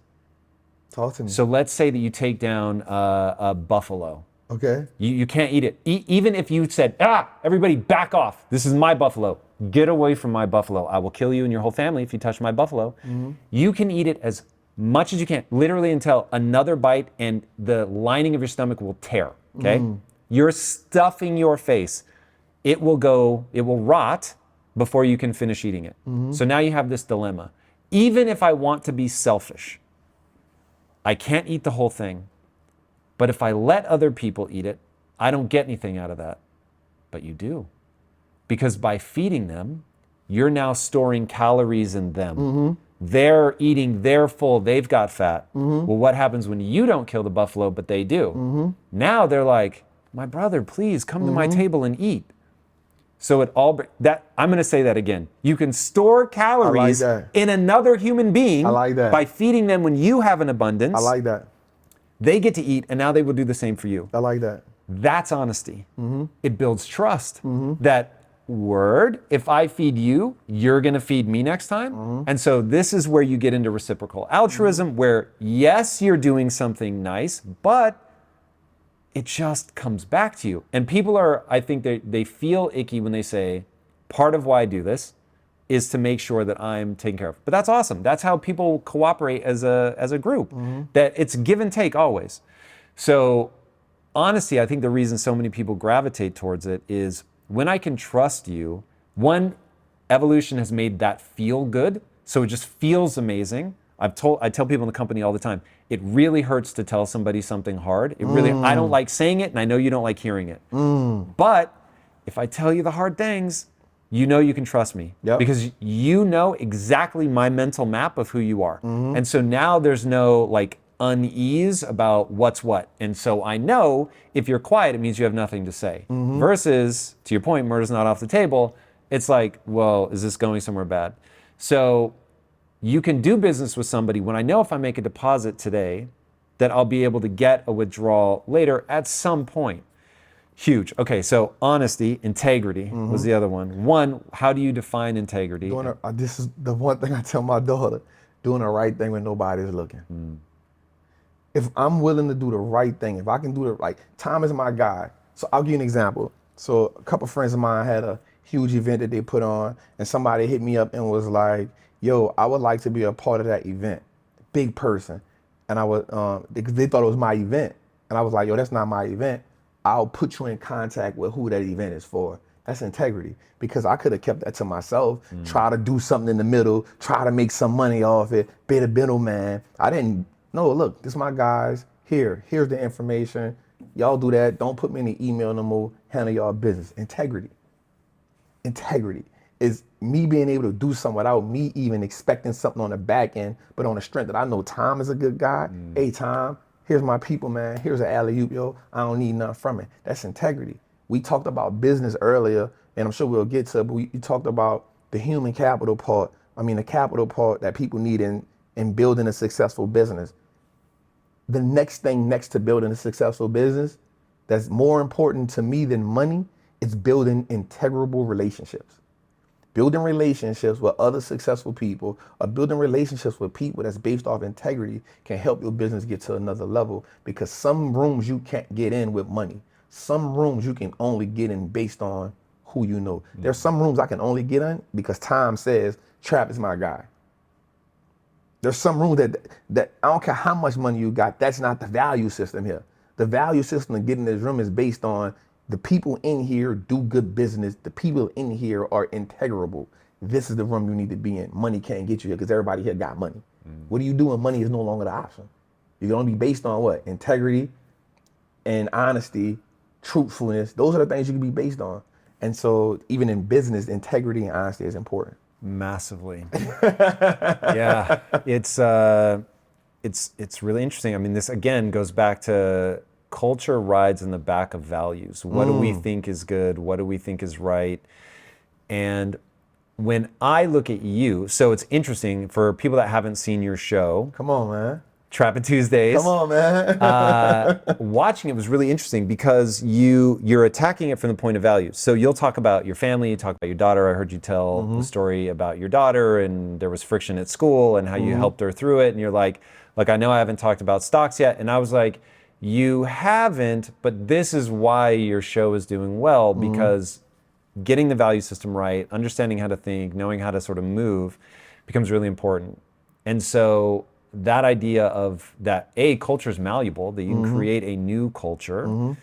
Speaker 2: Talk to me.
Speaker 1: So let's say that you take down a buffalo.
Speaker 2: Okay.
Speaker 1: You can't eat it. Even if you said, everybody back off. This is my buffalo. Get away from my buffalo. I will kill you and your whole family if you touch my buffalo. You can eat it as much as you can, literally until another bite and the lining of your stomach will tear, okay? You're stuffing your face. It will rot before you can finish eating it. So now you have this dilemma. Even if I want to be selfish, I can't eat the whole thing. But if I let other people eat it, I don't get anything out of that. But you do. Because by feeding them, you're now storing calories in them. They're eating, they're full, they've got fat. Well, what happens when you don't kill the buffalo, but they do? Now they're like, my brother, please come to my table and eat. So I'm gonna say that again. You can store calories in another human being by feeding them when you have an abundance.
Speaker 2: I like that.
Speaker 1: They get to eat, and now they will do the same for you.
Speaker 2: I like that.
Speaker 1: That's honesty. It builds trust. That word, if I feed you, you're gonna feed me next time. And so this is where you get into reciprocal altruism, where yes, you're doing something nice, but it just comes back to you. And people I think they feel icky when they say, part of why I do this is to make sure that I'm taken care of. But that's awesome. That's how people cooperate as a group. That it's give and take always. So honesty, I think the reason so many people gravitate towards it is when I can trust you, one, evolution has made that feel good. So it just feels amazing. I tell people in the company all the time, it really hurts to tell somebody something hard. I don't like saying it, and I know you don't like hearing it. But if I tell you the hard things, you know you can trust me. Because you know exactly my mental map of who you are. And so now there's no like unease about what's what. And so I know if you're quiet, it means you have nothing to say. Versus, to your point, murder's not off the table. It's like, well, is this going somewhere bad? So you can do business with somebody when I know if I make a deposit today that I'll be able to get a withdrawal later at some point. Huge. Okay, so honesty, integrity was the other one. One, how do you define integrity?
Speaker 2: This is the one thing I tell my daughter, doing the right thing when nobody's looking. If I'm willing to do the right thing, if I can do Tom is my guy. So I'll give you an example. So a couple friends of mine had a huge event that they put on, and somebody hit me up and was like, yo, I would like to be a part of that event. Big person. And I was, because they thought it was my event. And I was like, yo, that's not my event. I'll put you in contact with who that event is for. That's integrity. Because I could have kept that to myself, try to do something in the middle, try to make some money off it, be the middleman. I didn't, no, look, this is my guys. Here's the information. Y'all do that. Don't put me in the email no more. Handle y'all business. Integrity. Integrity is me being able to do something without me even expecting something on the back end, but on the strength that I know Tom is a good guy. Hey, Tom, here's my people, man. Here's an alley-oop, yo. I don't need nothing from it. That's integrity. We talked about business earlier, and I'm sure we'll get to it, but we talked about the human capital part. I mean, the capital part that people need in building a successful business. The next thing next to building a successful business that's more important to me than money is building integrable relationships. Building relationships with other successful people or building relationships with people that's based off integrity can help your business get to another level, because some rooms you can't get in with money. Some rooms you can only get in based on who you know. There's some rooms I can only get in because Tom says, Trap is my guy. There's some rooms that I don't care how much money you got, that's not the value system here. The value system to get in this room is based on the people in here do good business. The people in here are integrable. This is the room you need to be in. Money can't get you here because everybody here got money. What do you do when money is no longer the option? You're gonna be based on what? Integrity and honesty, truthfulness. Those are the things you can be based on. And so even in business, integrity and honesty is important.
Speaker 1: Massively. Yeah, it's really interesting. I mean, this again goes back to culture rides in the back of values. What do we think is good? What do we think is right? And when I look at you, so it's interesting for people that haven't seen your show.
Speaker 2: Come on, man.
Speaker 1: Trappin' Tuesdays.
Speaker 2: Come on, man.
Speaker 1: Watching it was really interesting because you're attacking it from the point of value. So you'll talk about your family, you talk about your daughter. I heard you tell the story about your daughter and there was friction at school and how you helped her through it. And you're like, I know I haven't talked about stocks yet. And I was like, you haven't, but this is why your show is doing well, because getting the value system right, understanding how to think, knowing how to sort of move becomes really important. And so that idea of that, culture is malleable, that you can create a new culture.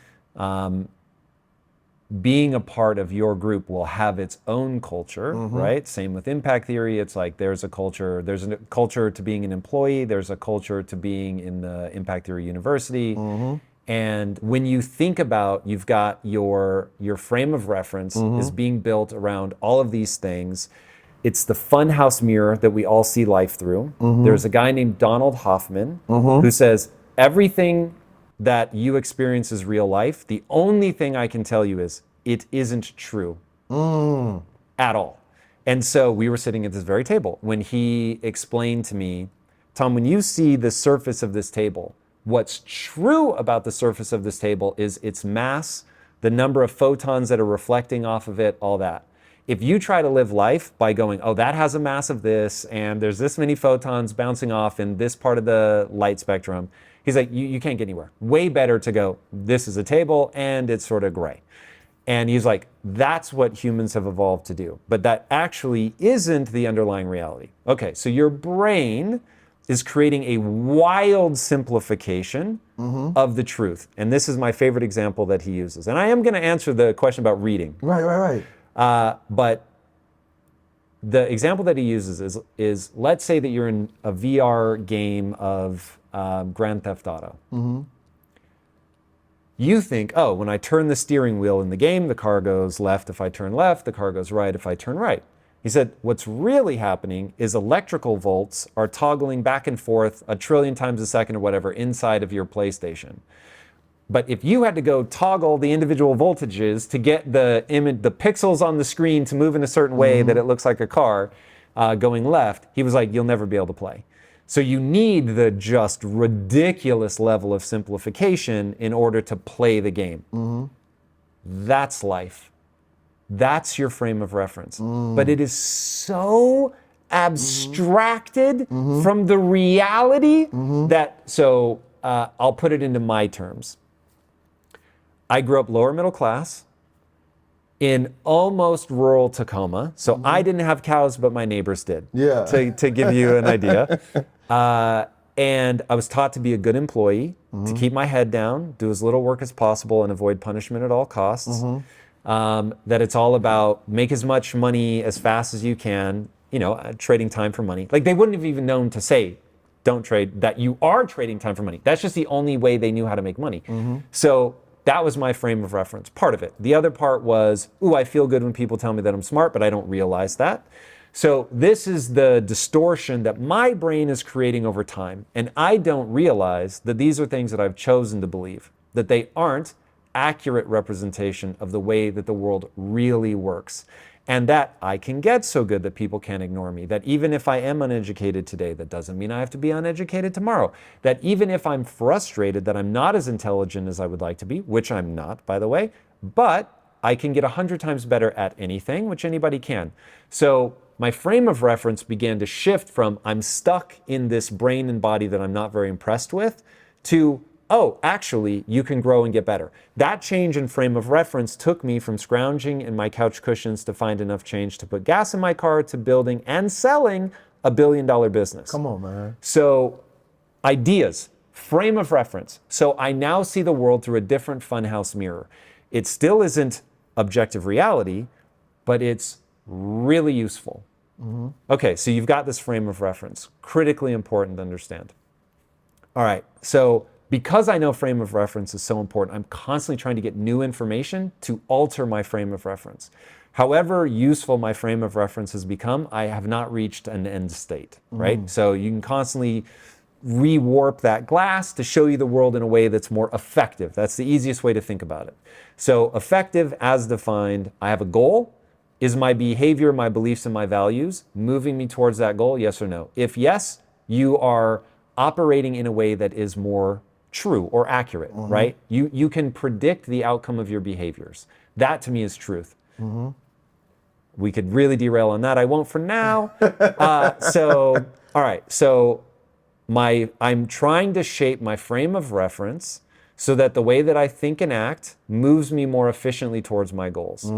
Speaker 1: Being a part of your group will have its own culture, right? Same with impact theory. It's like there's a culture to being an employee, there's a culture to being in the impact theory university. And when you think about, you've got your frame of reference is being built around all of these things. It's the funhouse mirror that we all see life through. There's a guy named Donald Hoffman who says, everything that you experience is real life. The only thing I can tell you is it isn't true at all. And so we were sitting at this very table when he explained to me, Tom, when you see the surface of this table, what's true about the surface of this table is its mass, the number of photons that are reflecting off of it, all that. If you try to live life by going, oh, that has a mass of this, and there's this many photons bouncing off in this part of the light spectrum, he's like, you can't get anywhere. Way better to go, this is a table, and it's sort of gray. And he's like, that's what humans have evolved to do. But that actually isn't the underlying reality. Okay, so your brain is creating a wild simplification of the truth. And this is my favorite example that he uses. And I am going to answer the question about reading.
Speaker 2: Right.
Speaker 1: But the example that he uses is let's say that you're in a VR game of Grand Theft Auto. You think, oh, when I turn the steering wheel in the game, the car goes left if I turn left, the car goes right if I turn right. He said, what's really happening is electrical volts are toggling back and forth 1 trillion times a second or whatever inside of your PlayStation. But if you had to go toggle the individual voltages to get the image, the pixels on the screen to move in a certain way that it looks like a car going left, he was like, you'll never be able to play. So you need the just ridiculous level of simplification in order to play the game. That's life. That's your frame of reference. But it is so abstracted from the reality that, so I'll put it into my terms. I grew up lower middle class. in almost rural Tacoma. So I didn't have cows, but my neighbors did.
Speaker 2: Yeah.
Speaker 1: To give you an idea. And I was taught to be a good employee, to keep my head down, do as little work as possible, and avoid punishment at all costs. That it's all about make as much money as fast as you can, trading time for money. Like they wouldn't have even known to say, don't trade, that you are trading time for money. That's just the only way they knew how to make money. So that was my frame of reference, part of it. The other part was, I feel good when people tell me that I'm smart, but I don't realize that. So this is the distortion that my brain is creating over time. And I don't realize that these are things that I've chosen to believe, that they aren't accurate representation of the way that the world really works. And that I can get so good that people can't ignore me. That even if I am uneducated today, that doesn't mean I have to be uneducated tomorrow. That even if I'm frustrated that I'm not as intelligent as I would like to be, which I'm not, by the way, but I can get 100 times better at anything, which anybody can. So my frame of reference began to shift from I'm stuck in this brain and body that I'm not very impressed with to, actually, you can grow and get better. That change in frame of reference took me from scrounging in my couch cushions to find enough change to put gas in my car to building and selling $1 billion business.
Speaker 2: Come on, man.
Speaker 1: So ideas, frame of reference. So I now see the world through a different funhouse mirror. It still isn't objective reality, but it's really useful. Okay, so you've got this frame of reference, critically important to understand. All right, so because I know frame of reference is so important, I'm constantly trying to get new information to alter my frame of reference. However useful my frame of reference has become, I have not reached an end state, right? So you can constantly rewarp that glass to show you the world in a way that's more effective. That's the easiest way to think about it. So effective as defined, I have a goal. Is my behavior, my beliefs, and my values moving me towards that goal? Yes or no? If yes, you are operating in a way that is more true or accurate, right? You can predict the outcome of your behaviors. That to me is truth. We could really derail on that. I won't for now. All right. So I'm trying to shape my frame of reference so that the way that I think and act moves me more efficiently towards my goals.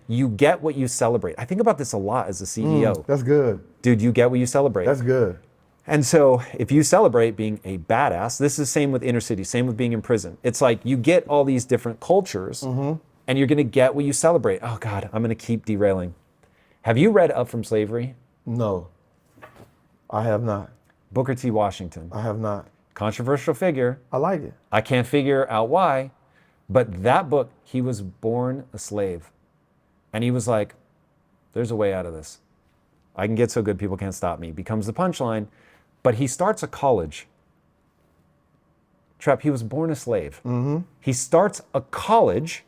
Speaker 1: You get what you celebrate. I think about this a lot as a CEO.
Speaker 2: That's good.
Speaker 1: Dude, you get what you celebrate.
Speaker 2: That's good.
Speaker 1: And so if you celebrate being a badass, this is the same with inner city, same with being in prison. It's like you get all these different cultures and you're going to get what you celebrate. Oh God, I'm going to keep derailing. Have you read Up From Slavery?
Speaker 2: No, I have not.
Speaker 1: Booker T. Washington.
Speaker 2: I have not.
Speaker 1: Controversial figure.
Speaker 2: I like it.
Speaker 1: I can't figure out why, but that book, he was born a slave. And he was like, there's a way out of this. I can get so good people can't stop me. Becomes the punchline. But he starts a college. Trap, he was born a slave. He starts a college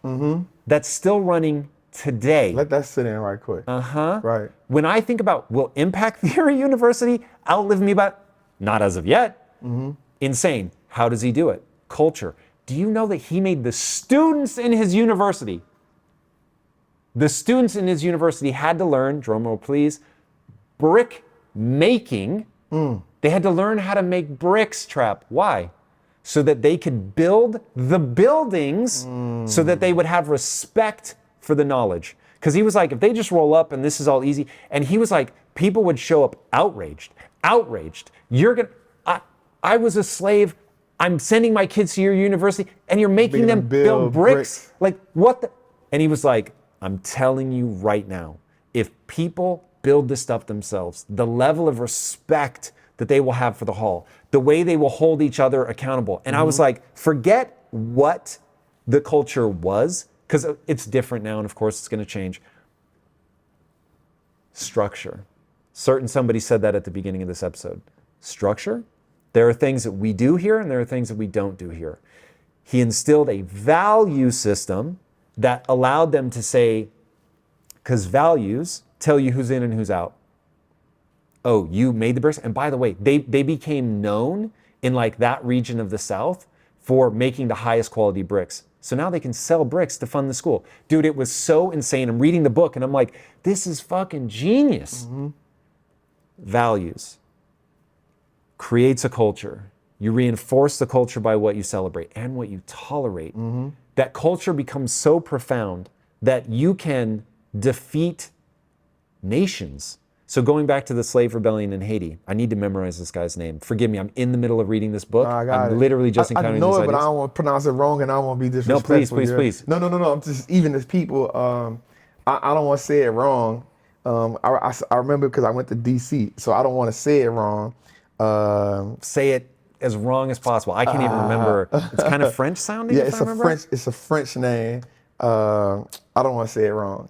Speaker 1: that's still running today.
Speaker 2: Let that sit in right quick. Right.
Speaker 1: When I think about, will Impact Theory University outlive me by, not as of yet. Insane. How does he do it? Culture. Do you know that he made the students in his university, had to learn, drumroll please, brick making. They had to learn how to make bricks, Trap. Why? So that they could build the buildings so that they would have respect for the knowledge. Because he was like, if they just roll up and this is all easy, and he was like, people would show up outraged. I was a slave. I'm sending my kids to your university and you're making them build bricks. Like what the? And he was like, I'm telling you right now, if people build this stuff themselves, the level of respect that they will have for the hall, the way they will hold each other accountable. And I was like, forget what the culture was, because it's different now, and of course it's going to change. Structure. Somebody said that at the beginning of this episode. Structure. There are things that we do here, and there are things that we don't do here. He instilled a value system that allowed them to say, because values tell you who's in and who's out. Oh, you made the bricks. And by the way, they became known in like that region of the South for making the highest quality bricks. So now they can sell bricks to fund the school. Dude, it was so insane. I'm reading the book and I'm like, this is fucking genius. Values creates a culture. You reinforce the culture by what you celebrate and what you tolerate. That culture becomes so profound that you can defeat nations. So going back to the slave rebellion in Haiti, I need to memorize this guy's name. Forgive me, I'm in the middle of reading this book.
Speaker 2: I got
Speaker 1: I'm
Speaker 2: it.
Speaker 1: literally just
Speaker 2: I
Speaker 1: encountering
Speaker 2: know
Speaker 1: these
Speaker 2: it, but I
Speaker 1: ideas.
Speaker 2: don't want to pronounce it wrong, and I don't want to be disrespectful.
Speaker 1: No, please, please,
Speaker 2: yeah.
Speaker 1: please.
Speaker 2: No. I'm just even as people. I don't want to say it wrong. I remember because I went to D.C., so I don't want to say it wrong.
Speaker 1: Say it as wrong as possible. I can't even remember. It's kind of French sounding,
Speaker 2: Yeah,
Speaker 1: if I remember.
Speaker 2: It's a French name. I don't want to say it wrong.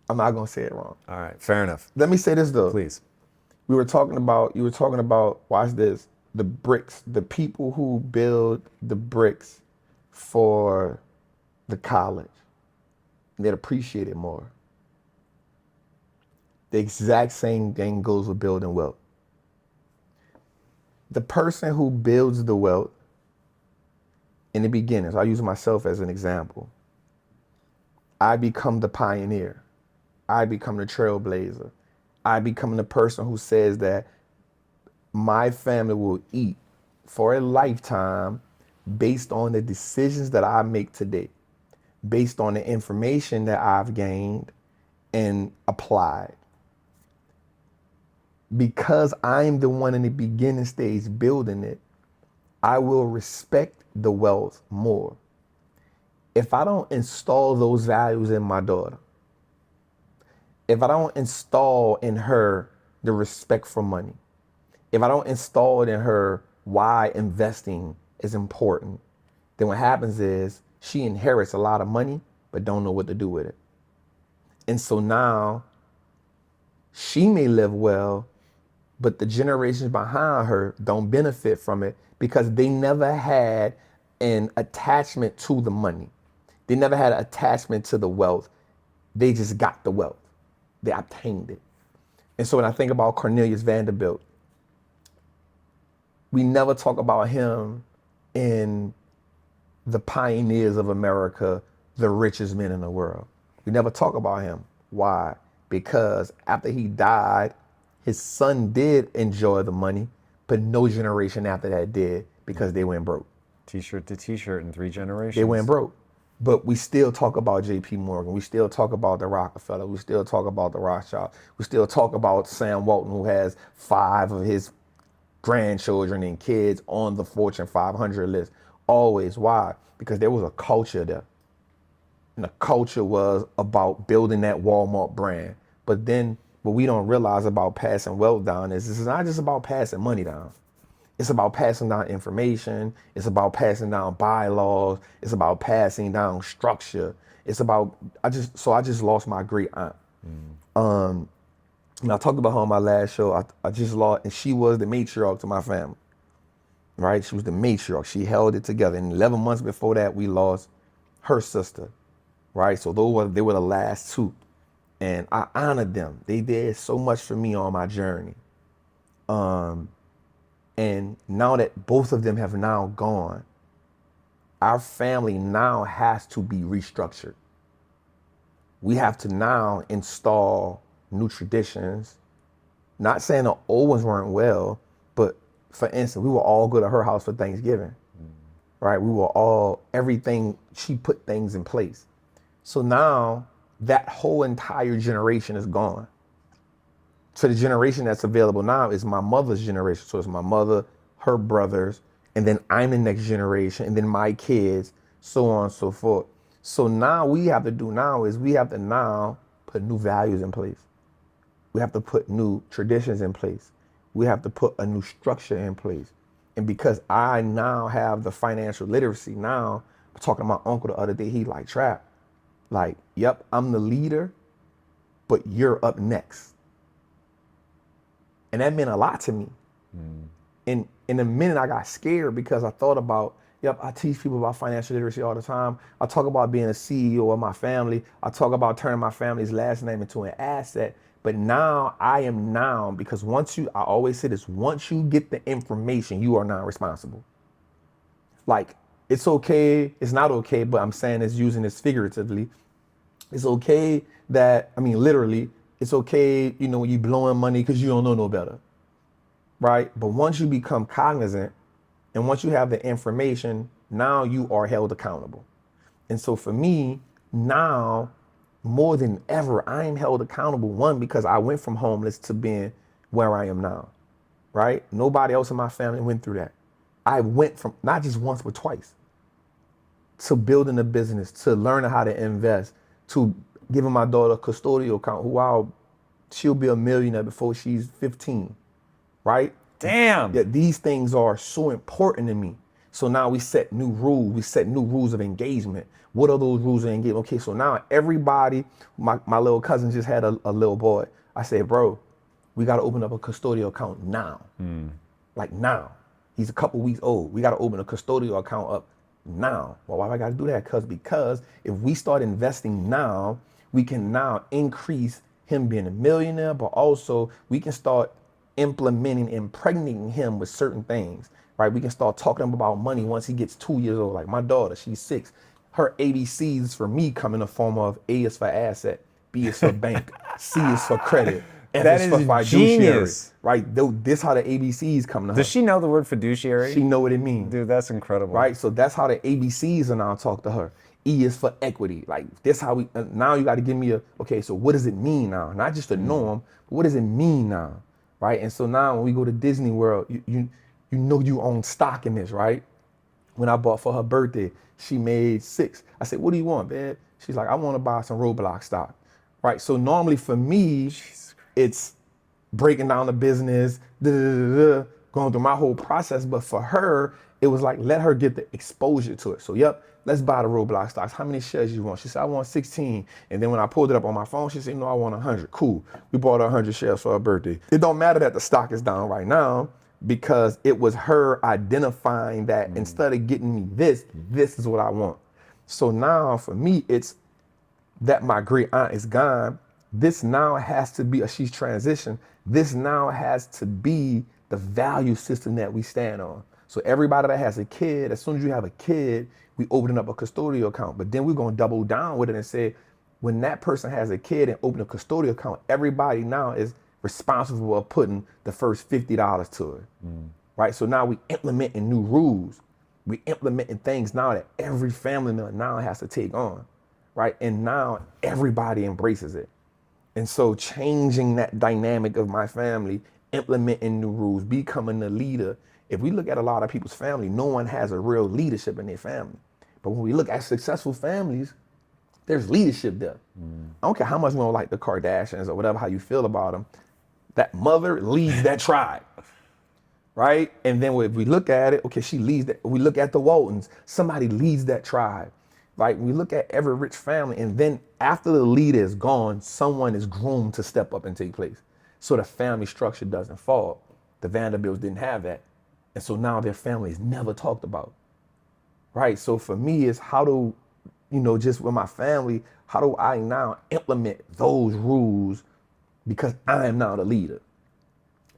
Speaker 2: I'm not gonna say it wrong.
Speaker 1: All right, fair enough.
Speaker 2: Let me say this though.
Speaker 1: Please.
Speaker 2: You were talking about, watch this, the bricks, the people who build the bricks for the college. They'd appreciate it more. The exact same thing goes with building wealth. The person who builds the wealth in the beginning, so I use myself as an example. I become the pioneer. I become the trailblazer. I become the person who says that my family will eat for a lifetime based on the decisions that I make today, based on the information that I've gained and applied. Because I'm the one in the beginning stage building it, I will respect the wealth more. If I don't install those values in my daughter, if I don't install in her the respect for money, if I don't install it in her why investing is important, then what happens is she inherits a lot of money, but don't know what to do with it. And so now she may live well, but the generations behind her don't benefit from it because they never had an attachment to the money. They never had an attachment to the wealth. They just got the wealth. They obtained it. And so when I think about Cornelius Vanderbilt, we never talk about him in the pioneers of America, the richest men in the world. We never talk about him. Why? Because after he died, his son did enjoy the money, but no generation after that did because they went broke.
Speaker 1: T-shirt to T-shirt in 3 generations.
Speaker 2: They went broke. But we still talk about J.P. Morgan. We still talk about the Rockefeller. We still talk about the Rothschild. We still talk about Sam Walton, who has 5 of his grandchildren and kids on the Fortune 500 list. Always. Why? Because there was a culture there. And the culture was about building that Walmart brand. But then what we don't realize about passing wealth down is this is not just about passing money down. It's about passing down information. It's about passing down bylaws. It's about passing down structure. It's about, I just lost my great aunt. And I talked about her on my last show. I just lost, and she was the matriarch to my family, right? She was the matriarch. She held it together. And 11 months before that, we lost her sister, right? So they were the last 2. And I honored them. They did so much for me on my journey. And now that both of them have now gone, our family now has to be restructured. We have to now install new traditions. Not saying the old ones weren't well, but for instance, we will all go to her house for Thanksgiving, right? We will all, everything, she put things in place. So now that whole entire generation is gone. So the generation that's available now is my mother's generation. So it's my mother, her brothers, and then I'm the next generation, and then my kids, so on and so forth. So now we have to now put new values in place. We have to put new traditions in place. We have to put a new structure in place. And because I now have the financial literacy now, I'm talking to my uncle the other day, he like, Trap, like, yep, I'm the leader, but you're up next. And that meant a lot to me. And in a minute, I got scared because I thought about, yep, I teach people about financial literacy all the time. I talk about being a CEO of my family. I talk about turning my family's last name into an asset. But now I am now, because I always say this, once you get the information, you are now responsible. Like, it's okay, it's not okay, but I'm saying this, using this figuratively. It's okay that, literally, it's okay, when you blowing money because you don't know no better, right? But once you become cognizant and once you have the information, now you are held accountable. And so for me, now, more than ever, I am held accountable. One, because I went from homeless to being where I am now, right? Nobody else in my family went through that. I went from not just once, but twice, to building a business, to learning how to invest, to giving my daughter a custodial account, she'll be a millionaire before she's 15, right?
Speaker 1: Damn.
Speaker 2: Yeah, these things are so important to me. So now we set new rules. We set new rules of engagement. What are those rules of engagement? Okay, so now everybody, my little cousin just had a little boy. I said, bro, we got to open up a custodial account now. Like now. He's a couple weeks old. We got to open a custodial account up now. Well, why do I got to do that? Because if we start investing now, we can now increase him being a millionaire, but also we can start implementing, impregnating him with certain things, right? We can start talking about money once he gets 2 years old. Like my daughter, she's 6. Her ABCs for me come in the form of A is for asset, B is for bank, C is for credit, F
Speaker 1: That
Speaker 2: is for
Speaker 1: is
Speaker 2: fiduciary,
Speaker 1: genius.
Speaker 2: right? This how the ABCs come to her.
Speaker 1: Does she know the word fiduciary?
Speaker 2: She know what it means.
Speaker 1: Dude, that's incredible.
Speaker 2: Right? So that's how the ABCs are now talk to her. E is for equity. Like this how we, now you got to give me okay, so what does it mean now? Not just a norm, but what does it mean now? Right? And so now when we go to Disney World, you know you own stock in this, right? When I bought for her birthday, she made 6. I said, what do you want, babe? She's like, I want to buy some Roblox stock. Right? So normally for me, it's breaking down the business, going through my whole process. But for her, it was like, let her get the exposure to it. So, yep, let's buy the Roblox stocks. How many shares you want? She said, I want 16. And then when I pulled it up on my phone, she said, no, I want 100. Cool. We bought her 100 shares for her birthday. It don't matter that the stock is down right now because it was her identifying that instead of getting me this is what I want. So now for me, it's that my great aunt is gone. This now has to be, she's transitioned. This now has to be the value system that we stand on. So everybody that has a kid, as soon as you have a kid, we opening up a custodial account. But then we're going to double down with it and say, when that person has a kid and open a custodial account, everybody now is responsible for putting the first $50 to it. Right? So now we implementing new rules. We implementing things now that every family member now has to take on. Right? And now everybody embraces it. And so changing that dynamic of my family, implementing new rules, becoming the leader. If we look at a lot of people's family, no one has a real leadership in their family. But when we look at successful families, there's leadership there. I don't care how much we don't like the Kardashians or whatever, how you feel about them. That mother leads that tribe, right? And then if we look at it, okay, she leads that. We look at the Waltons, somebody leads that tribe. Like we look at every rich family, and then after the leader is gone, someone is groomed to step up and take place. So the family structure doesn't fall. The Vanderbilts didn't have that. And so now their family is never talked about. Right? So for me, it's how do, just with my family, how do I now implement those rules because I am now the leader?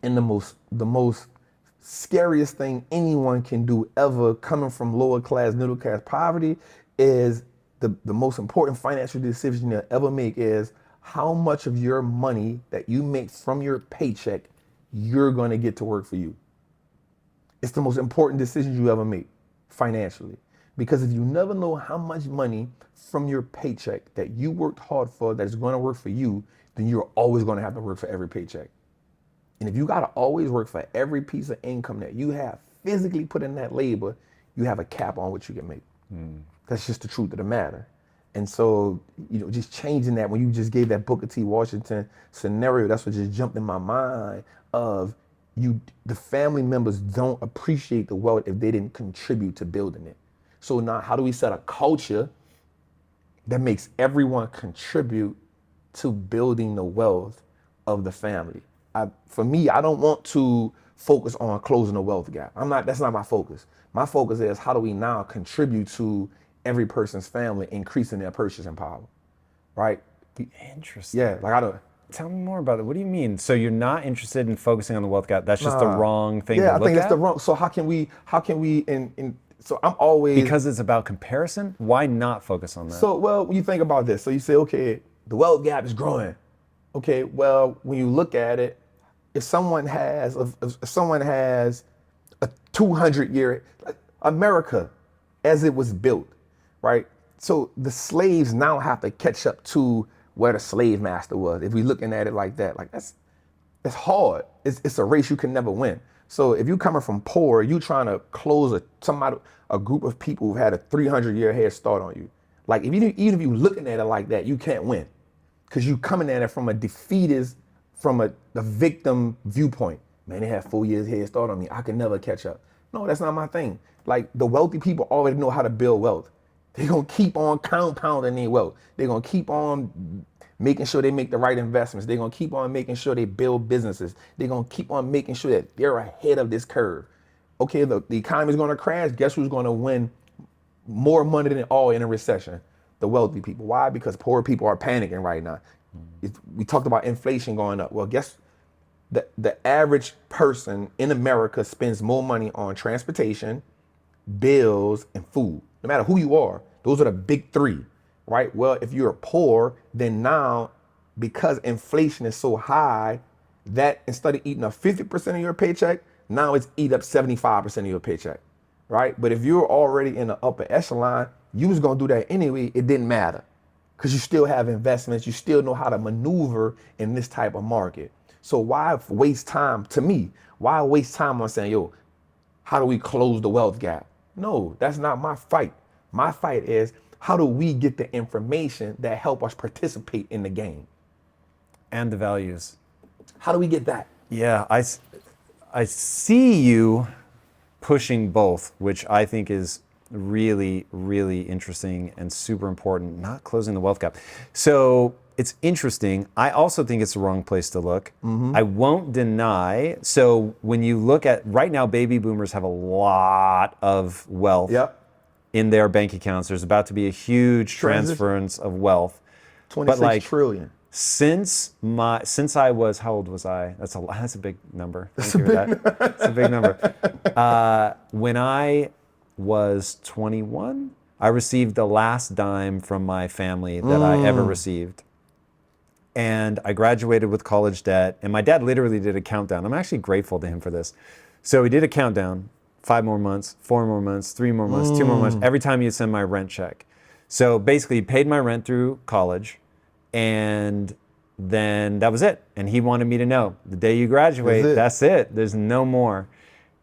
Speaker 2: And the most scariest thing anyone can do ever coming from lower class, middle class poverty is the most important financial decision you'll ever make is how much of your money that you make from your paycheck you're going to get to work for you. It's the most important decision you ever make financially. Because if you never know how much money from your paycheck that you worked hard for that is going to work for you, then you're always going to have to work for every paycheck. And if you got to always work for every piece of income that you have physically put in that labor, you have a cap on what you can make. That's just the truth of the matter. And so, just changing that, when you just gave that Booker T. Washington scenario, that's what just jumped in my mind of the family members don't appreciate the wealth if they didn't contribute to building it. So now how do we set a culture that makes everyone contribute to building the wealth of the family? For me, I don't want to focus on closing the wealth gap. That's not my focus. My focus is how do we now contribute to every person's family, increasing their purchasing power, right?
Speaker 1: Interesting.
Speaker 2: Yeah, like I don't.
Speaker 1: Tell me more about it. What do you mean? So you're not interested in focusing on the wealth gap? That's just the wrong thing to look at?
Speaker 2: Yeah, I think that's the wrong. So how can we, so I'm always.
Speaker 1: Because it's about comparison? Why not focus on that?
Speaker 2: So, well, when you think about this, so you say, okay, the wealth gap is growing. Okay, well, when you look at it, if someone has a 200-year, America, as it was built, right? So the slaves now have to catch up to where the slave master was. If we looking at it like that, like that's hard. It's a race you can never win. So if you coming from poor, you trying to close a group of people who've had a 300-year head start on you. Like even if you looking at it like that, you can't win, because you coming at it from a defeatist, from the victim viewpoint. Man, they have 4 years head start on me. I can never catch up. No, that's not my thing. Like the wealthy people already know how to build wealth. They're gonna keep on compounding their wealth. They're gonna keep on making sure they make the right investments. They're gonna keep on making sure they build businesses. They're gonna keep on making sure that they're ahead of this curve. Okay, the economy's gonna crash. Guess who's gonna win more money than all in a recession? The wealthy people. Why? Because poor people are panicking right now. We talked about inflation going up. Well, guess the average person in America spends more money on transportation, bills, and food. No matter who you are, those are the big three, right? Well, if you're poor, then now, because inflation is so high, that instead of eating up 50% of your paycheck, now it's eat up 75% of your paycheck, right? But if you're already in the upper echelon, you was gonna do that anyway, it didn't matter. Because you still have investments, you still know how to maneuver in this type of market. So why waste time, to me, why waste time on saying, yo, how do we close the wealth gap? No, that's not my fight. My fight is, how do we get the information that help us participate in the game?
Speaker 1: And the values.
Speaker 2: How do we get that?
Speaker 1: Yeah, I see you pushing both, which I think is really, really interesting and super important, not closing the wealth gap. So it's interesting. I also think it's the wrong place to look. I won't deny. So when you look at right now, baby boomers have a lot of wealth in their bank accounts. There's about to be a huge transference of wealth.
Speaker 2: 26 trillion.
Speaker 1: Since I was, how old was I? That's a big number. That's a big number. When I was 21, I received the last dime from my family that I ever received. And I graduated with college debt, and my dad literally did a countdown. I'm actually grateful to him for this. So he did a countdown, 5 more months, 4 more months, 3 more months, 2 more months, every time he'd send my rent check. So basically he paid my rent through college, and then that was it. And he wanted me to know, the day you graduate, that's it. There's no more.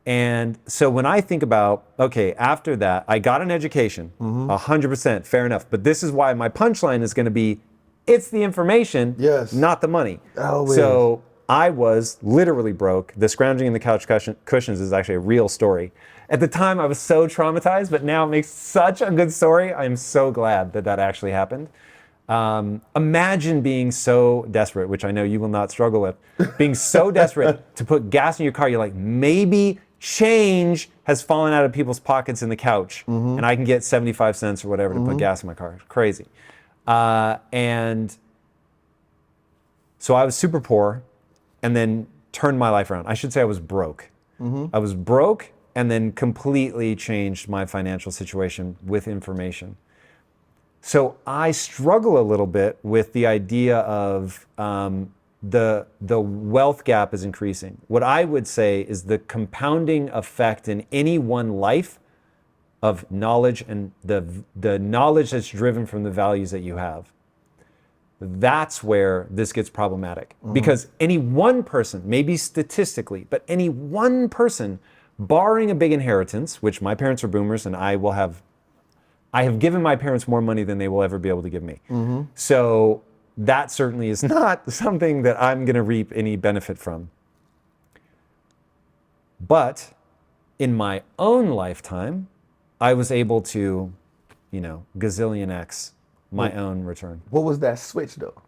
Speaker 1: And so when I think about, okay, after that, I got an education, 100%, fair enough. But this is why my punchline is gonna be, it's the information, not the money.
Speaker 2: Always.
Speaker 1: So I was literally broke. The scrounging in the couch cushions is actually a real story. At the time, I was so traumatized, but now it makes such a good story. I'm so glad that actually happened. Imagine being so desperate, which I know you will not struggle with, being so desperate to put gas in your car. You're like, maybe change has fallen out of people's pockets in the couch, and I can get 75 cents or whatever to put gas in my car. Crazy. And so I was super poor and then turned my life around. I should say I was broke. I was broke and then completely changed my financial situation with information. So I struggle a little bit with the idea of the wealth gap is increasing. What I would say is the compounding effect in any one life of knowledge and the knowledge that's driven from the values that you have. That's where this gets problematic. Because any one person, maybe statistically, but any one person, barring a big inheritance, which my parents are boomers and I have given my parents more money than they will ever be able to give me. So that certainly is not something that I'm gonna reap any benefit from. But in my own lifetime, I was able to, gazillion X my own return.
Speaker 2: What was that switch though?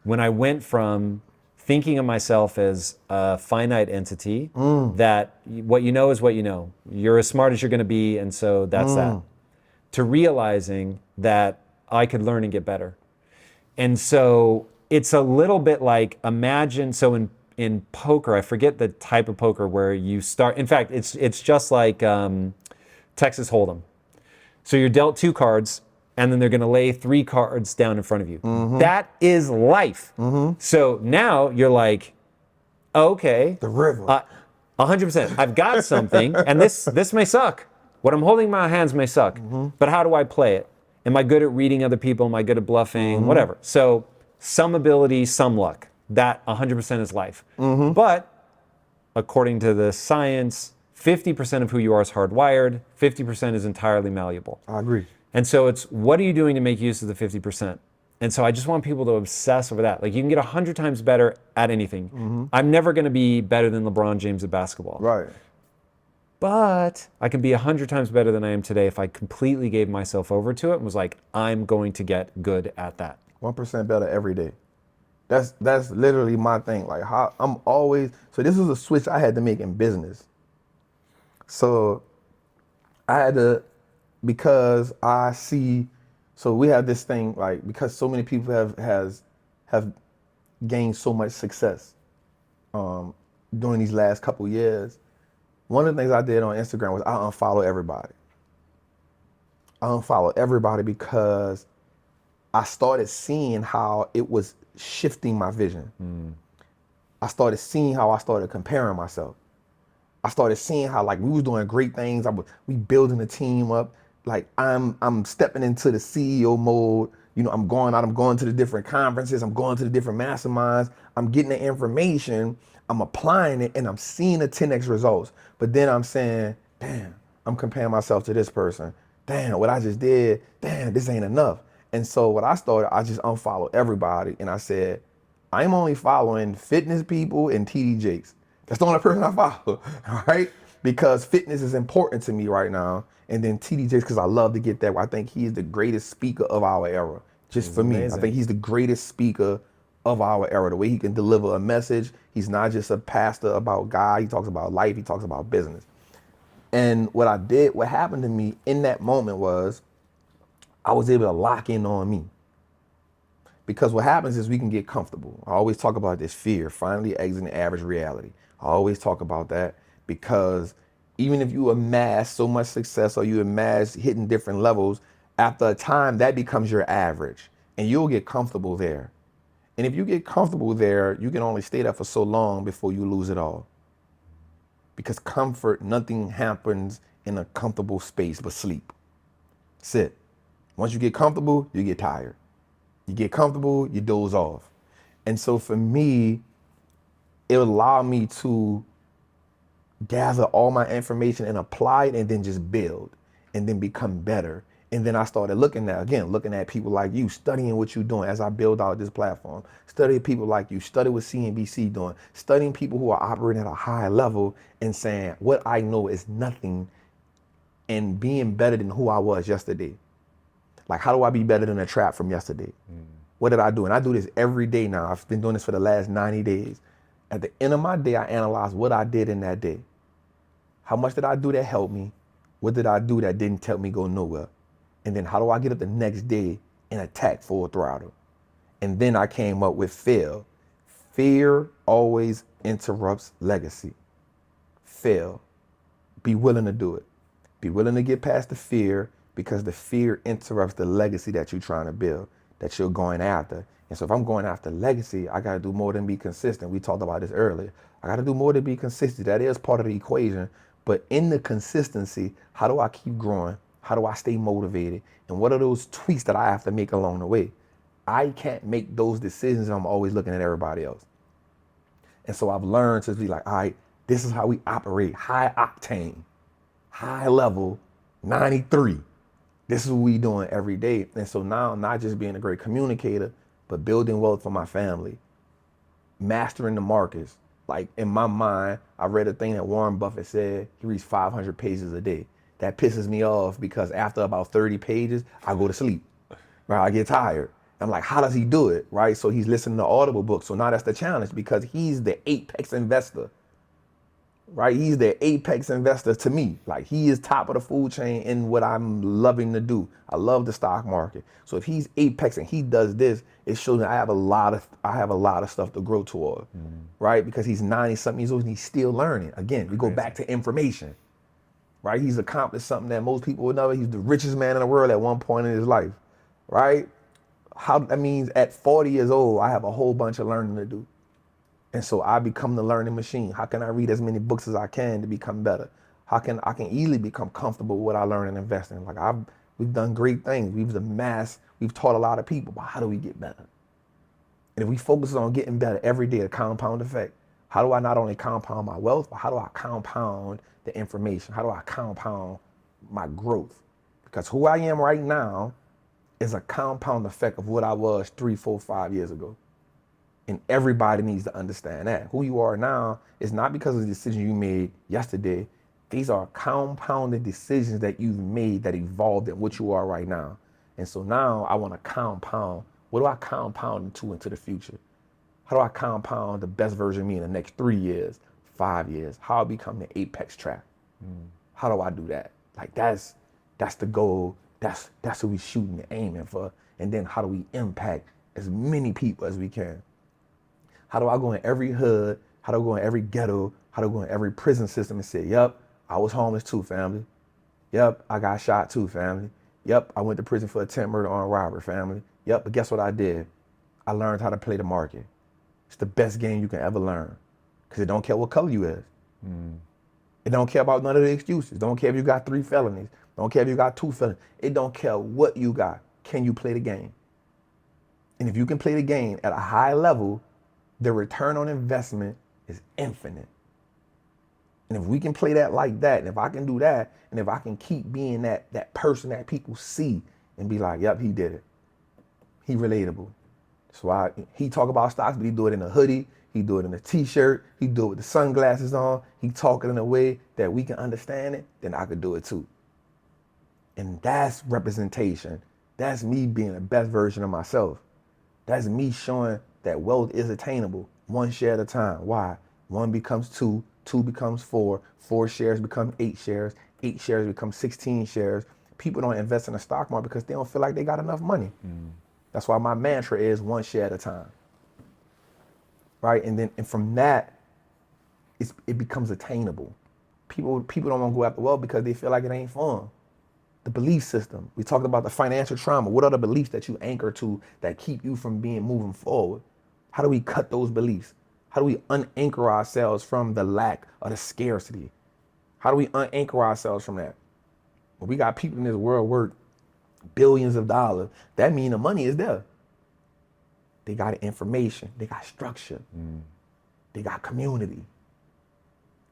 Speaker 1: When I went from thinking of myself as a finite entity, that what you know is what you know. You're as smart as you're gonna be, and so that's that. To realizing that I could learn and get better. And so it's a little bit like, imagine, so in poker, I forget the type of poker where you start, in fact, it's just like Texas Hold'em. So you're dealt 2 cards, and then they're gonna lay 3 cards down in front of you. That is life. So now you're like, okay.
Speaker 2: The river.
Speaker 1: 100%, I've got something, and this may suck. What I'm holding in my hands may suck, but how do I play it? Am I good at reading other people? Am I good at bluffing? Whatever. So some ability, some luck. That 100% is life. But according to the science, 50% of who you are is hardwired, 50% is entirely malleable.
Speaker 2: I agree.
Speaker 1: And so it's, what are you doing to make use of the 50%? And so I just want people to obsess over that. Like, you can get 100 times better at anything. I'm never going to be better than LeBron James at basketball.
Speaker 2: Right.
Speaker 1: But I can be 100 times better than I am today if I completely gave myself over to it and was like, I'm going to get good at that.
Speaker 2: 1% better every day. That's literally my thing. Like, how I'm always, so this is a switch I had to make in business. So I had to, because I see, so we have this thing, like, because so many people have gained so much success during these last couple years. One of the things I did on Instagram was I unfollowed everybody. I unfollowed everybody because I started seeing how it was shifting my vision. I started seeing how I started comparing myself. I started seeing how, like, we was doing great things. We building a team up. Like, I'm stepping into the CEO mode. You know, I'm going to the different conferences. I'm going to the different masterminds. I'm getting the information. I'm applying it, and I'm seeing the 10x results. But then I'm saying, damn, I'm comparing myself to this person. Damn, what I just did, damn, this ain't enough. And so what I started, I just unfollowed everybody, and I said, I'm only following fitness people and TD Jakes. That's the only person I follow, right? Because fitness is important to me right now. And then TD Jakes, because I love to get that. I think he is the greatest speaker of our era. Just for me, I think he's the greatest speaker of our era. The way he can deliver a message. He's not just a pastor about God. He talks about life. He talks about business. And what happened to me in that moment was I was able to lock in on me. Because what happens is we can get comfortable. I always talk about this fear, finally exiting average reality. I always talk about that because even if you amass so much success or you amass hitting different levels, after a time that becomes your average and you'll get comfortable there. And if you get comfortable there, you can only stay there for so long before you lose it all. Because comfort, nothing happens in a comfortable space but sleep. Sit. Once you get comfortable, you get tired. You get comfortable, you doze off. And so for me, it allowed me to gather all my information and apply it and then just build and then become better. And then I started looking at people like you, studying what you're doing as I build out this platform. Studying people like you, study what CNBC doing, studying people who are operating at a high level and saying what I know is nothing and being better than who I was yesterday. Like, how do I be better than a trap from yesterday? What did I do? And I do this every day now. I've been doing this for the last 90 days. At the end of my day, I analyze what I did in that day. How much did I do that helped me? What did I do that didn't help me go nowhere? And then how do I get up the next day and attack full throttle? And then I came up with fail. Fear always interrupts legacy. Fail. Be willing to do it. Be willing to get past the fear because the fear interrupts the legacy that you're trying to build, that you're going after. And so if I'm going after legacy, I got to do more than be consistent. We talked about this earlier. I got to do more than be consistent. That is part of the equation. But in the consistency, how do I keep growing? How do I stay motivated? And what are those tweaks that I have to make along the way? I can't make those decisions if I'm always looking at everybody else. And so I've learned to be like, all right, this is how we operate. High octane, high level, 93. This is what we doing every day. And so now I'm not just being a great communicator, but building wealth for my family, mastering the markets. Like, in my mind, I read a thing that Warren Buffett said, he reads 500 pages a day. That pisses me off because after about 30 pages, I go to sleep, right? I get tired. I'm like, how does he do it, right? So he's listening to Audible books. So now that's the challenge because he's the apex investor, right? He's the apex investor to me. Like, he is top of the food chain in what I'm loving to do. I love the stock market. So if he's apex and he does this, it shows that I have a lot of stuff to grow toward, right? Because he's 90 something years old and he's still learning. Again, we go back to information, right? He's accomplished something that most people would never. He's the richest man in the world at one point in his life, right? That means at 40 years old, I have a whole bunch of learning to do. And so I become the learning machine. How can I read as many books as I can to become better? How can I can easily become comfortable with what I learn and invest in? Like, We've done great things. We've taught a lot of people, but how do we get better? And if we focus on getting better every day, a compound effect, how do I not only compound my wealth, but how do I compound the information? How do I compound my growth? Because who I am right now is a compound effect of what I was 3, 4, 5 years ago. And everybody needs to understand that. Who you are now is not because of the decision you made yesterday. These are compounded decisions that you've made that evolved in what you are right now. And so now I want to compound. What do I compound into the future? How do I compound the best version of me in the next 3 years, 5 years? How I become the apex track? How do I do that? Like that's the goal. That's what we shooting and aiming for. And then how do we impact as many people as we can? How do I go in every hood? How do I go in every ghetto? How do I go in every prison system and say, yep, I was homeless too, family. Yep, I got shot too, family. Yep, I went to prison for attempted murder on robbery, family. Yep, but guess what I did? I learned how to play the market. It's the best game you can ever learn because it don't care what color you is. It don't care about none of the excuses. Don't care if you got 3 felonies. Don't care if you got 2 felonies. It don't care what you got. Can you play the game? And if you can play the game at a high level, the return on investment is infinite. And if we can play that like that, and if I can do that, and if I can keep being that person that people see and be like, yep, he did it. He relatable. That's why he talk about stocks, but he do it in a hoodie. He do it in a t-shirt. He do it with the sunglasses on. He talking in a way that we can understand it, then I could do it too. And that's representation. That's me being the best version of myself. That's me showing that wealth is attainable, 1 share at a time. Why? 1 becomes 2, 2 becomes 4, 4 shares become 8 shares, 8 shares become 16 shares. People don't invest in the stock market because they don't feel like they got enough money. That's why my mantra is 1 share at a time. Right? And from that, it becomes attainable. People don't want to go after wealth because they feel like it ain't fun. The belief system. We talked about the financial trauma. What are the beliefs that you anchor to that keep you from moving forward? How do we cut those beliefs? How do we unanchor ourselves from the lack or the scarcity? How do we unanchor ourselves from that? When we got people in this world worth billions of dollars, that means the money is there. They got information, they got structure, they got community.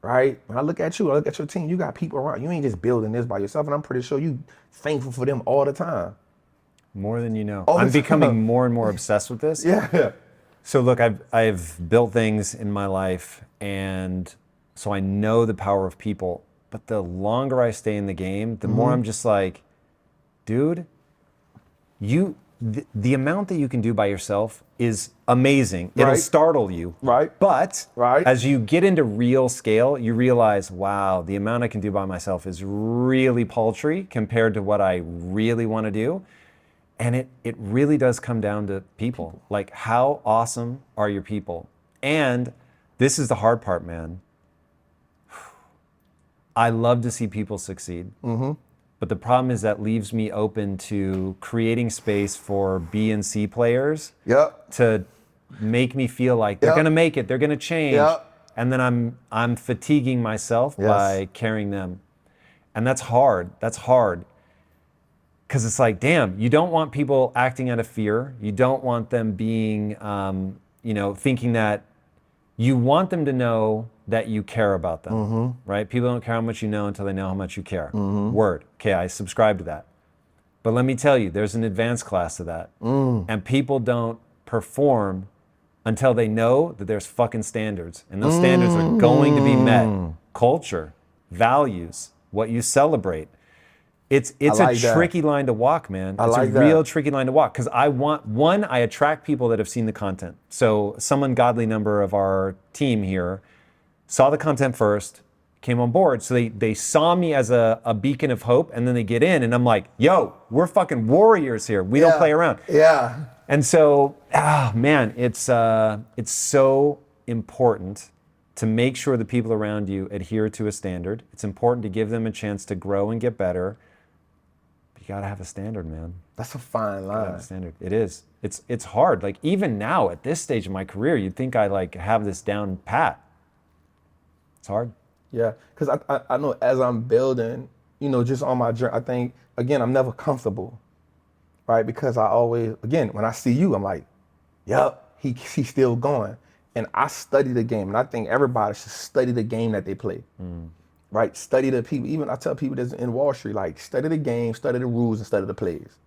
Speaker 2: Right? When I look at you, I look at your team, you got people around. You ain't just building this by yourself, and I'm pretty sure you thankful for them all the time.
Speaker 1: More than you know.
Speaker 2: All the
Speaker 1: I'm becoming
Speaker 2: time.
Speaker 1: more and more obsessed with this.
Speaker 2: Yeah.
Speaker 1: So look, I've built things in my life, and so I know the power of people. But the longer I stay in the game, the more I'm just like, dude, the amount that you can do by yourself is amazing. It'll
Speaker 2: Right.
Speaker 1: startle you.
Speaker 2: Right.
Speaker 1: But
Speaker 2: Right.
Speaker 1: as you get into real scale, you realize, wow, the amount I can do by myself is really paltry compared to what I really want to do. And it really does come down to people. Like, how awesome are your people? And this is the hard part, man. I love to see people succeed. But the problem is that leaves me open to creating space for B and C players
Speaker 2: Yep.
Speaker 1: to make me feel like they're
Speaker 2: Yep.
Speaker 1: going to make it, they're going to change.
Speaker 2: Yep.
Speaker 1: And then I'm fatiguing myself
Speaker 2: Yes.
Speaker 1: by carrying them. And that's hard. That's hard. Because it's like, damn, you don't want people acting out of fear. You don't want them being, thinking that you want them to know that you care about them, right? People don't care how much you know until they know how much you care. Word. Okay, I subscribe to that. But let me tell you, there's an advanced class to that. And people don't perform until they know that there's fucking standards. And those standards are going to be met. Culture, values, what you celebrate. It's
Speaker 2: like
Speaker 1: a
Speaker 2: that.
Speaker 1: tricky line to walk, man.
Speaker 2: I
Speaker 1: It's
Speaker 2: like
Speaker 1: a
Speaker 2: that.
Speaker 1: real tricky line to walk because I attract people that have seen the content. So some ungodly number of our team here saw the content first, came on board. So they saw me as a beacon of hope, and then they get in and I'm like, yo, we're fucking warriors here. We don't play around.
Speaker 2: Yeah.
Speaker 1: And so, man, it's so important to make sure the people around you adhere to a standard. It's important to give them a chance to grow and get better. You gotta have a standard, man.
Speaker 2: That's a fine
Speaker 1: Gotta have
Speaker 2: line.
Speaker 1: a standard. It is. It's hard. Like even now at this stage of my career, you'd think I like have this down pat. It's hard.
Speaker 2: Yeah, because I know as I'm building, just on my journey, I think, again, I'm never comfortable, right? Because I always, again, when I see you, I'm like, yep, he's still going. And I study the game, and I think everybody should study the game that they play, right? Study the people. Even I tell people that's in Wall Street, like, study the game, study the rules, and study the plays,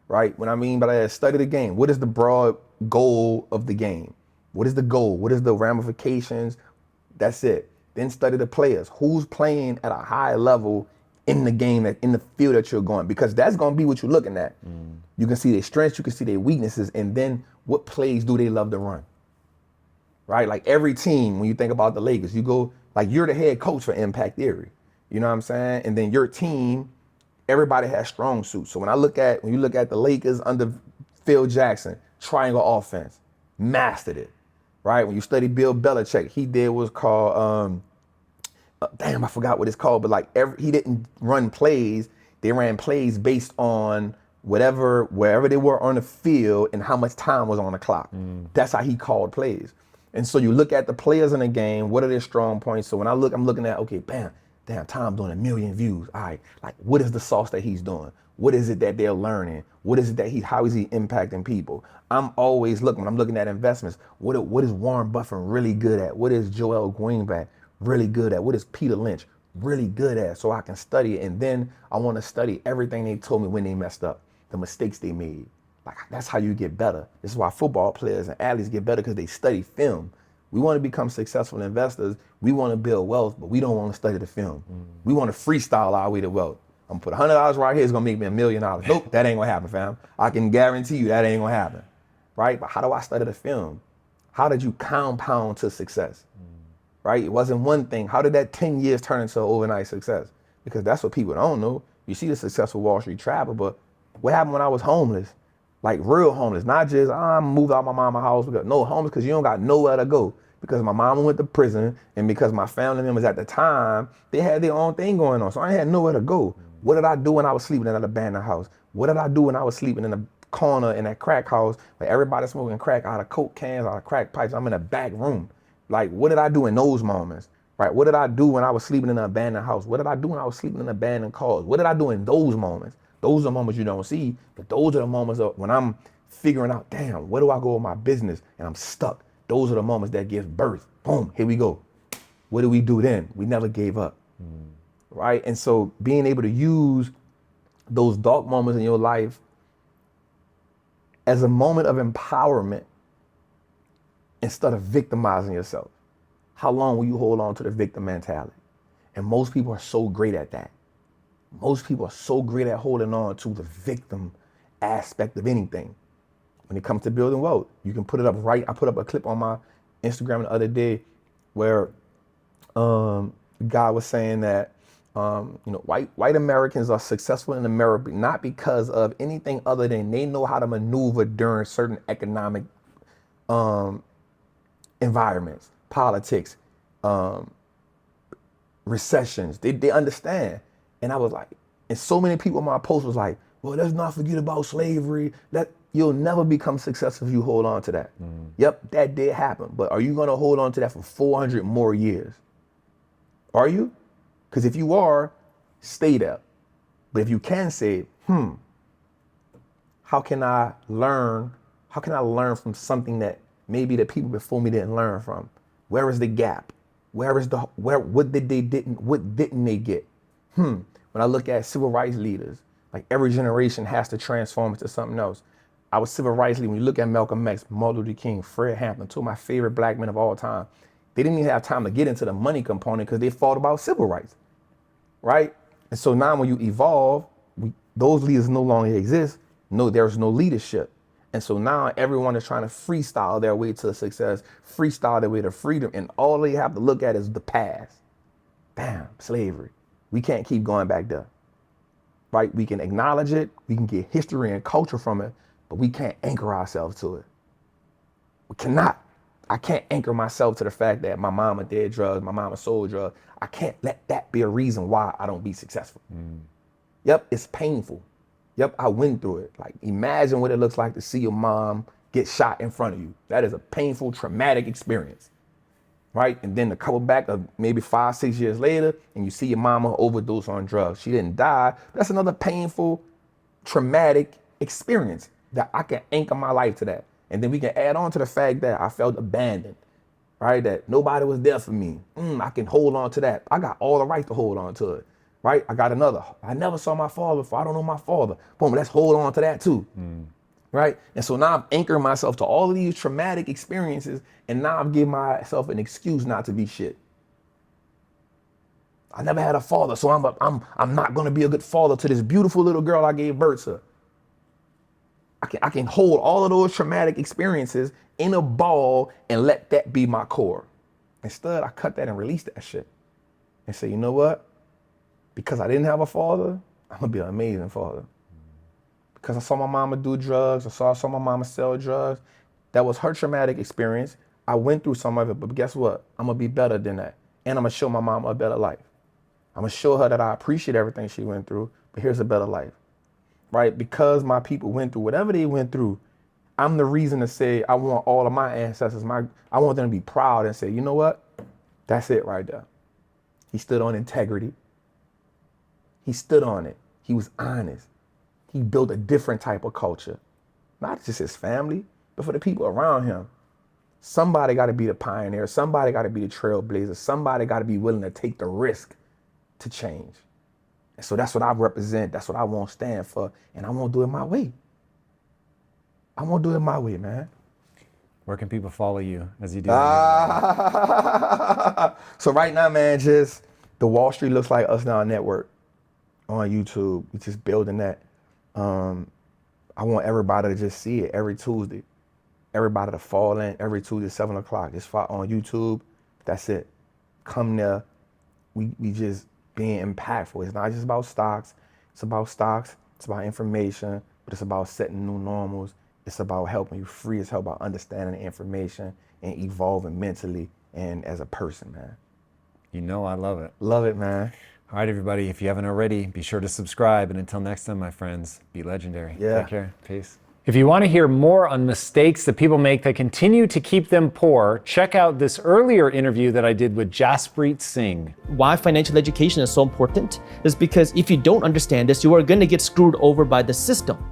Speaker 2: right? What I mean by that is study the game. What is the broad goal of the game? What is the goal? What is the ramifications? That's it. Then study the players. Who's playing at a high level in the game, in the field that you're going? Because that's going to be what you're looking at. You can see their strengths, you can see their weaknesses, and then what plays do they love to run? Right? Like every team, when you think about the Lakers, you go, like you're the head coach for impact theory. You know what I'm saying? And then your team, everybody has strong suits. So when you look at the Lakers under Phil Jackson, triangle offense, mastered it. Right? When you study Bill Belichick, he did what's called, I forgot what it's called, but like he didn't run plays. They ran plays based on wherever they were on the field and how much time was on the clock. That's how he called plays. And so you look at the players in the game, what are their strong points? So when I'm looking at, okay, damn, Tom doing 1 million views. All right, like what is the sauce that he's doing? What is it that they're learning? What is it that how is he impacting people? I'm always looking, when I'm looking at investments, what is Warren Buffett really good at? What is Joel Greenback really good at? What is Peter Lynch really good at? So I can study it. And then I want to study everything they told me when they messed up, the mistakes they made. Like that's how you get better. This is why football players and athletes get better, because they study film. We want to become successful investors. We want to build wealth, but we don't want to study the film. We want to freestyle our way to wealth. I'm gonna put $100 right here, it's gonna make me $1 million. Nope, that ain't gonna happen, fam. I can guarantee you that ain't gonna happen, right? But how do I study the film? How did you compound to success, right? It wasn't one thing. How did that 10 years turn into overnight success? Because that's what people don't know. You see the successful Wall Street Trapper, but what happened when I was homeless? Like real homeless, not just I moved out my mama's house. No, homeless because you don't got nowhere to go. Because my mama went to prison, and because my family members at the time, they had their own thing going on. So I had nowhere to go. What did I do when I was sleeping in an abandoned house? What did I do when I was sleeping in a corner in that crack house where everybody smoking crack out of Coke cans, out of crack pipes? I'm in a back room. Like, what did I do in those moments? Right? What did I do when I was sleeping in an abandoned house? What did I do when I was sleeping in abandoned cars? What did I do in those moments? Those are the moments you don't see, but those are the moments of when I'm figuring out, damn, where do I go with my business? And I'm stuck. Those are the moments that give birth. Boom, here we go. What do we do then? We never gave up, right? And so being able to use those dark moments in your life as a moment of empowerment instead of victimizing yourself. How long will you hold on to the victim mentality? And most people are so great at that. Most people are so great at holding on to the victim aspect of anything. When it comes to building wealth, you can put it up right. I put up a clip on my Instagram the other day where the guy was saying that white Americans are successful in America not because of anything other than they know how to maneuver during certain economic environments, politics, recessions. They understand. And I was like, and so many people in my post was like, well, let's not forget about slavery. That you'll never become successful if you hold on to that. Yep, that did happen. But are you going to hold on to that for 400 more years? Are you? Because if you are, stay there. But if you can say, how can I learn? How can I learn from something that maybe the people before me didn't learn from? Where is the gap? What didn't they get? When I look at civil rights leaders, like every generation has to transform into something else. I was civil rights leader. When you look at Malcolm X, Martin Luther King, Fred Hampton, two of my favorite black men of all time, they didn't even have time to get into the money component because they fought about civil rights, right? And so now when you evolve, those leaders no longer exist. No, there's no leadership. And so now everyone is trying to freestyle their way to success, freestyle their way to freedom. And all they have to look at is the past. Bam, slavery. We can't keep going back there, right? We can acknowledge it. We can get history and culture from it, but we can't anchor ourselves to it. We cannot. I can't anchor myself to the fact that my mama did drugs, my mama sold drugs. I can't let that be a reason why I don't be successful. Yep, it's painful. Yep, I went through it. Like, imagine what it looks like to see your mom get shot in front of you. That is a painful, traumatic experience. right? And then a couple back of maybe 5, 6 years later, and you see your mama overdose on drugs. She didn't die. That's another painful, traumatic experience that I can anchor my life to that. And then we can add on to the fact that I felt abandoned, right? That nobody was there for me. I can hold on to that. I got all the right to hold on to it, right? I got another. I never saw my father before. I don't know my father. Boom, let's hold on to that too, right? And so now I'm anchoring myself to all of these traumatic experiences, and now I'm giving myself an excuse not to be shit. I never had a father, so I'm not gonna be a good father to this beautiful little girl I gave birth to. I can hold all of those traumatic experiences in a ball and let that be my core. Instead, I cut that and release that shit and say, you know what? Because I didn't have a father, I'm gonna be an amazing father. Because I saw my mama do drugs, I saw my mama sell drugs. That was her traumatic experience. I went through some of it, but guess what? I'm gonna be better than that. And I'm gonna show my mama a better life. I'm gonna show her that I appreciate everything she went through, but here's a better life. Right? Because my people went through whatever they went through, I'm the reason to say I want all of my ancestors, I want them to be proud and say, you know what? That's it right there. He stood on integrity. He stood on it. He was honest. He built a different type of culture. Not just his family, but for the people around him. Somebody got to be the pioneer. Somebody got to be the trailblazer. Somebody got to be willing to take the risk to change. And so that's what I represent. That's what I want to stand for. And I won't do it my way. I won't do it my way, man.
Speaker 1: Where can people follow you as you do?
Speaker 2: So right now, man, just the Wallstreet Looks Like Us Now network on YouTube. We just building that. I want everybody to just see it every Tuesday. Everybody to fall in every Tuesday, 7 o'clock. Just on YouTube. That's it. Come there. We just being impactful. It's not just about stocks. It's about stocks. It's about information, but it's about setting new normals. It's about helping you free. It's about understanding the information and evolving mentally and as a person, man.
Speaker 1: You know I love it.
Speaker 2: Love it, man.
Speaker 1: All right, everybody. If you haven't already, be sure to subscribe. And until next time, my friends, be legendary.
Speaker 2: Yeah.
Speaker 1: Take care. Peace. If you want to hear more on mistakes that people make that continue to keep them poor, check out this earlier interview that I did with Jaspreet Singh.
Speaker 3: Why financial education is so important is because if you don't understand this, you are going to get screwed over by the system.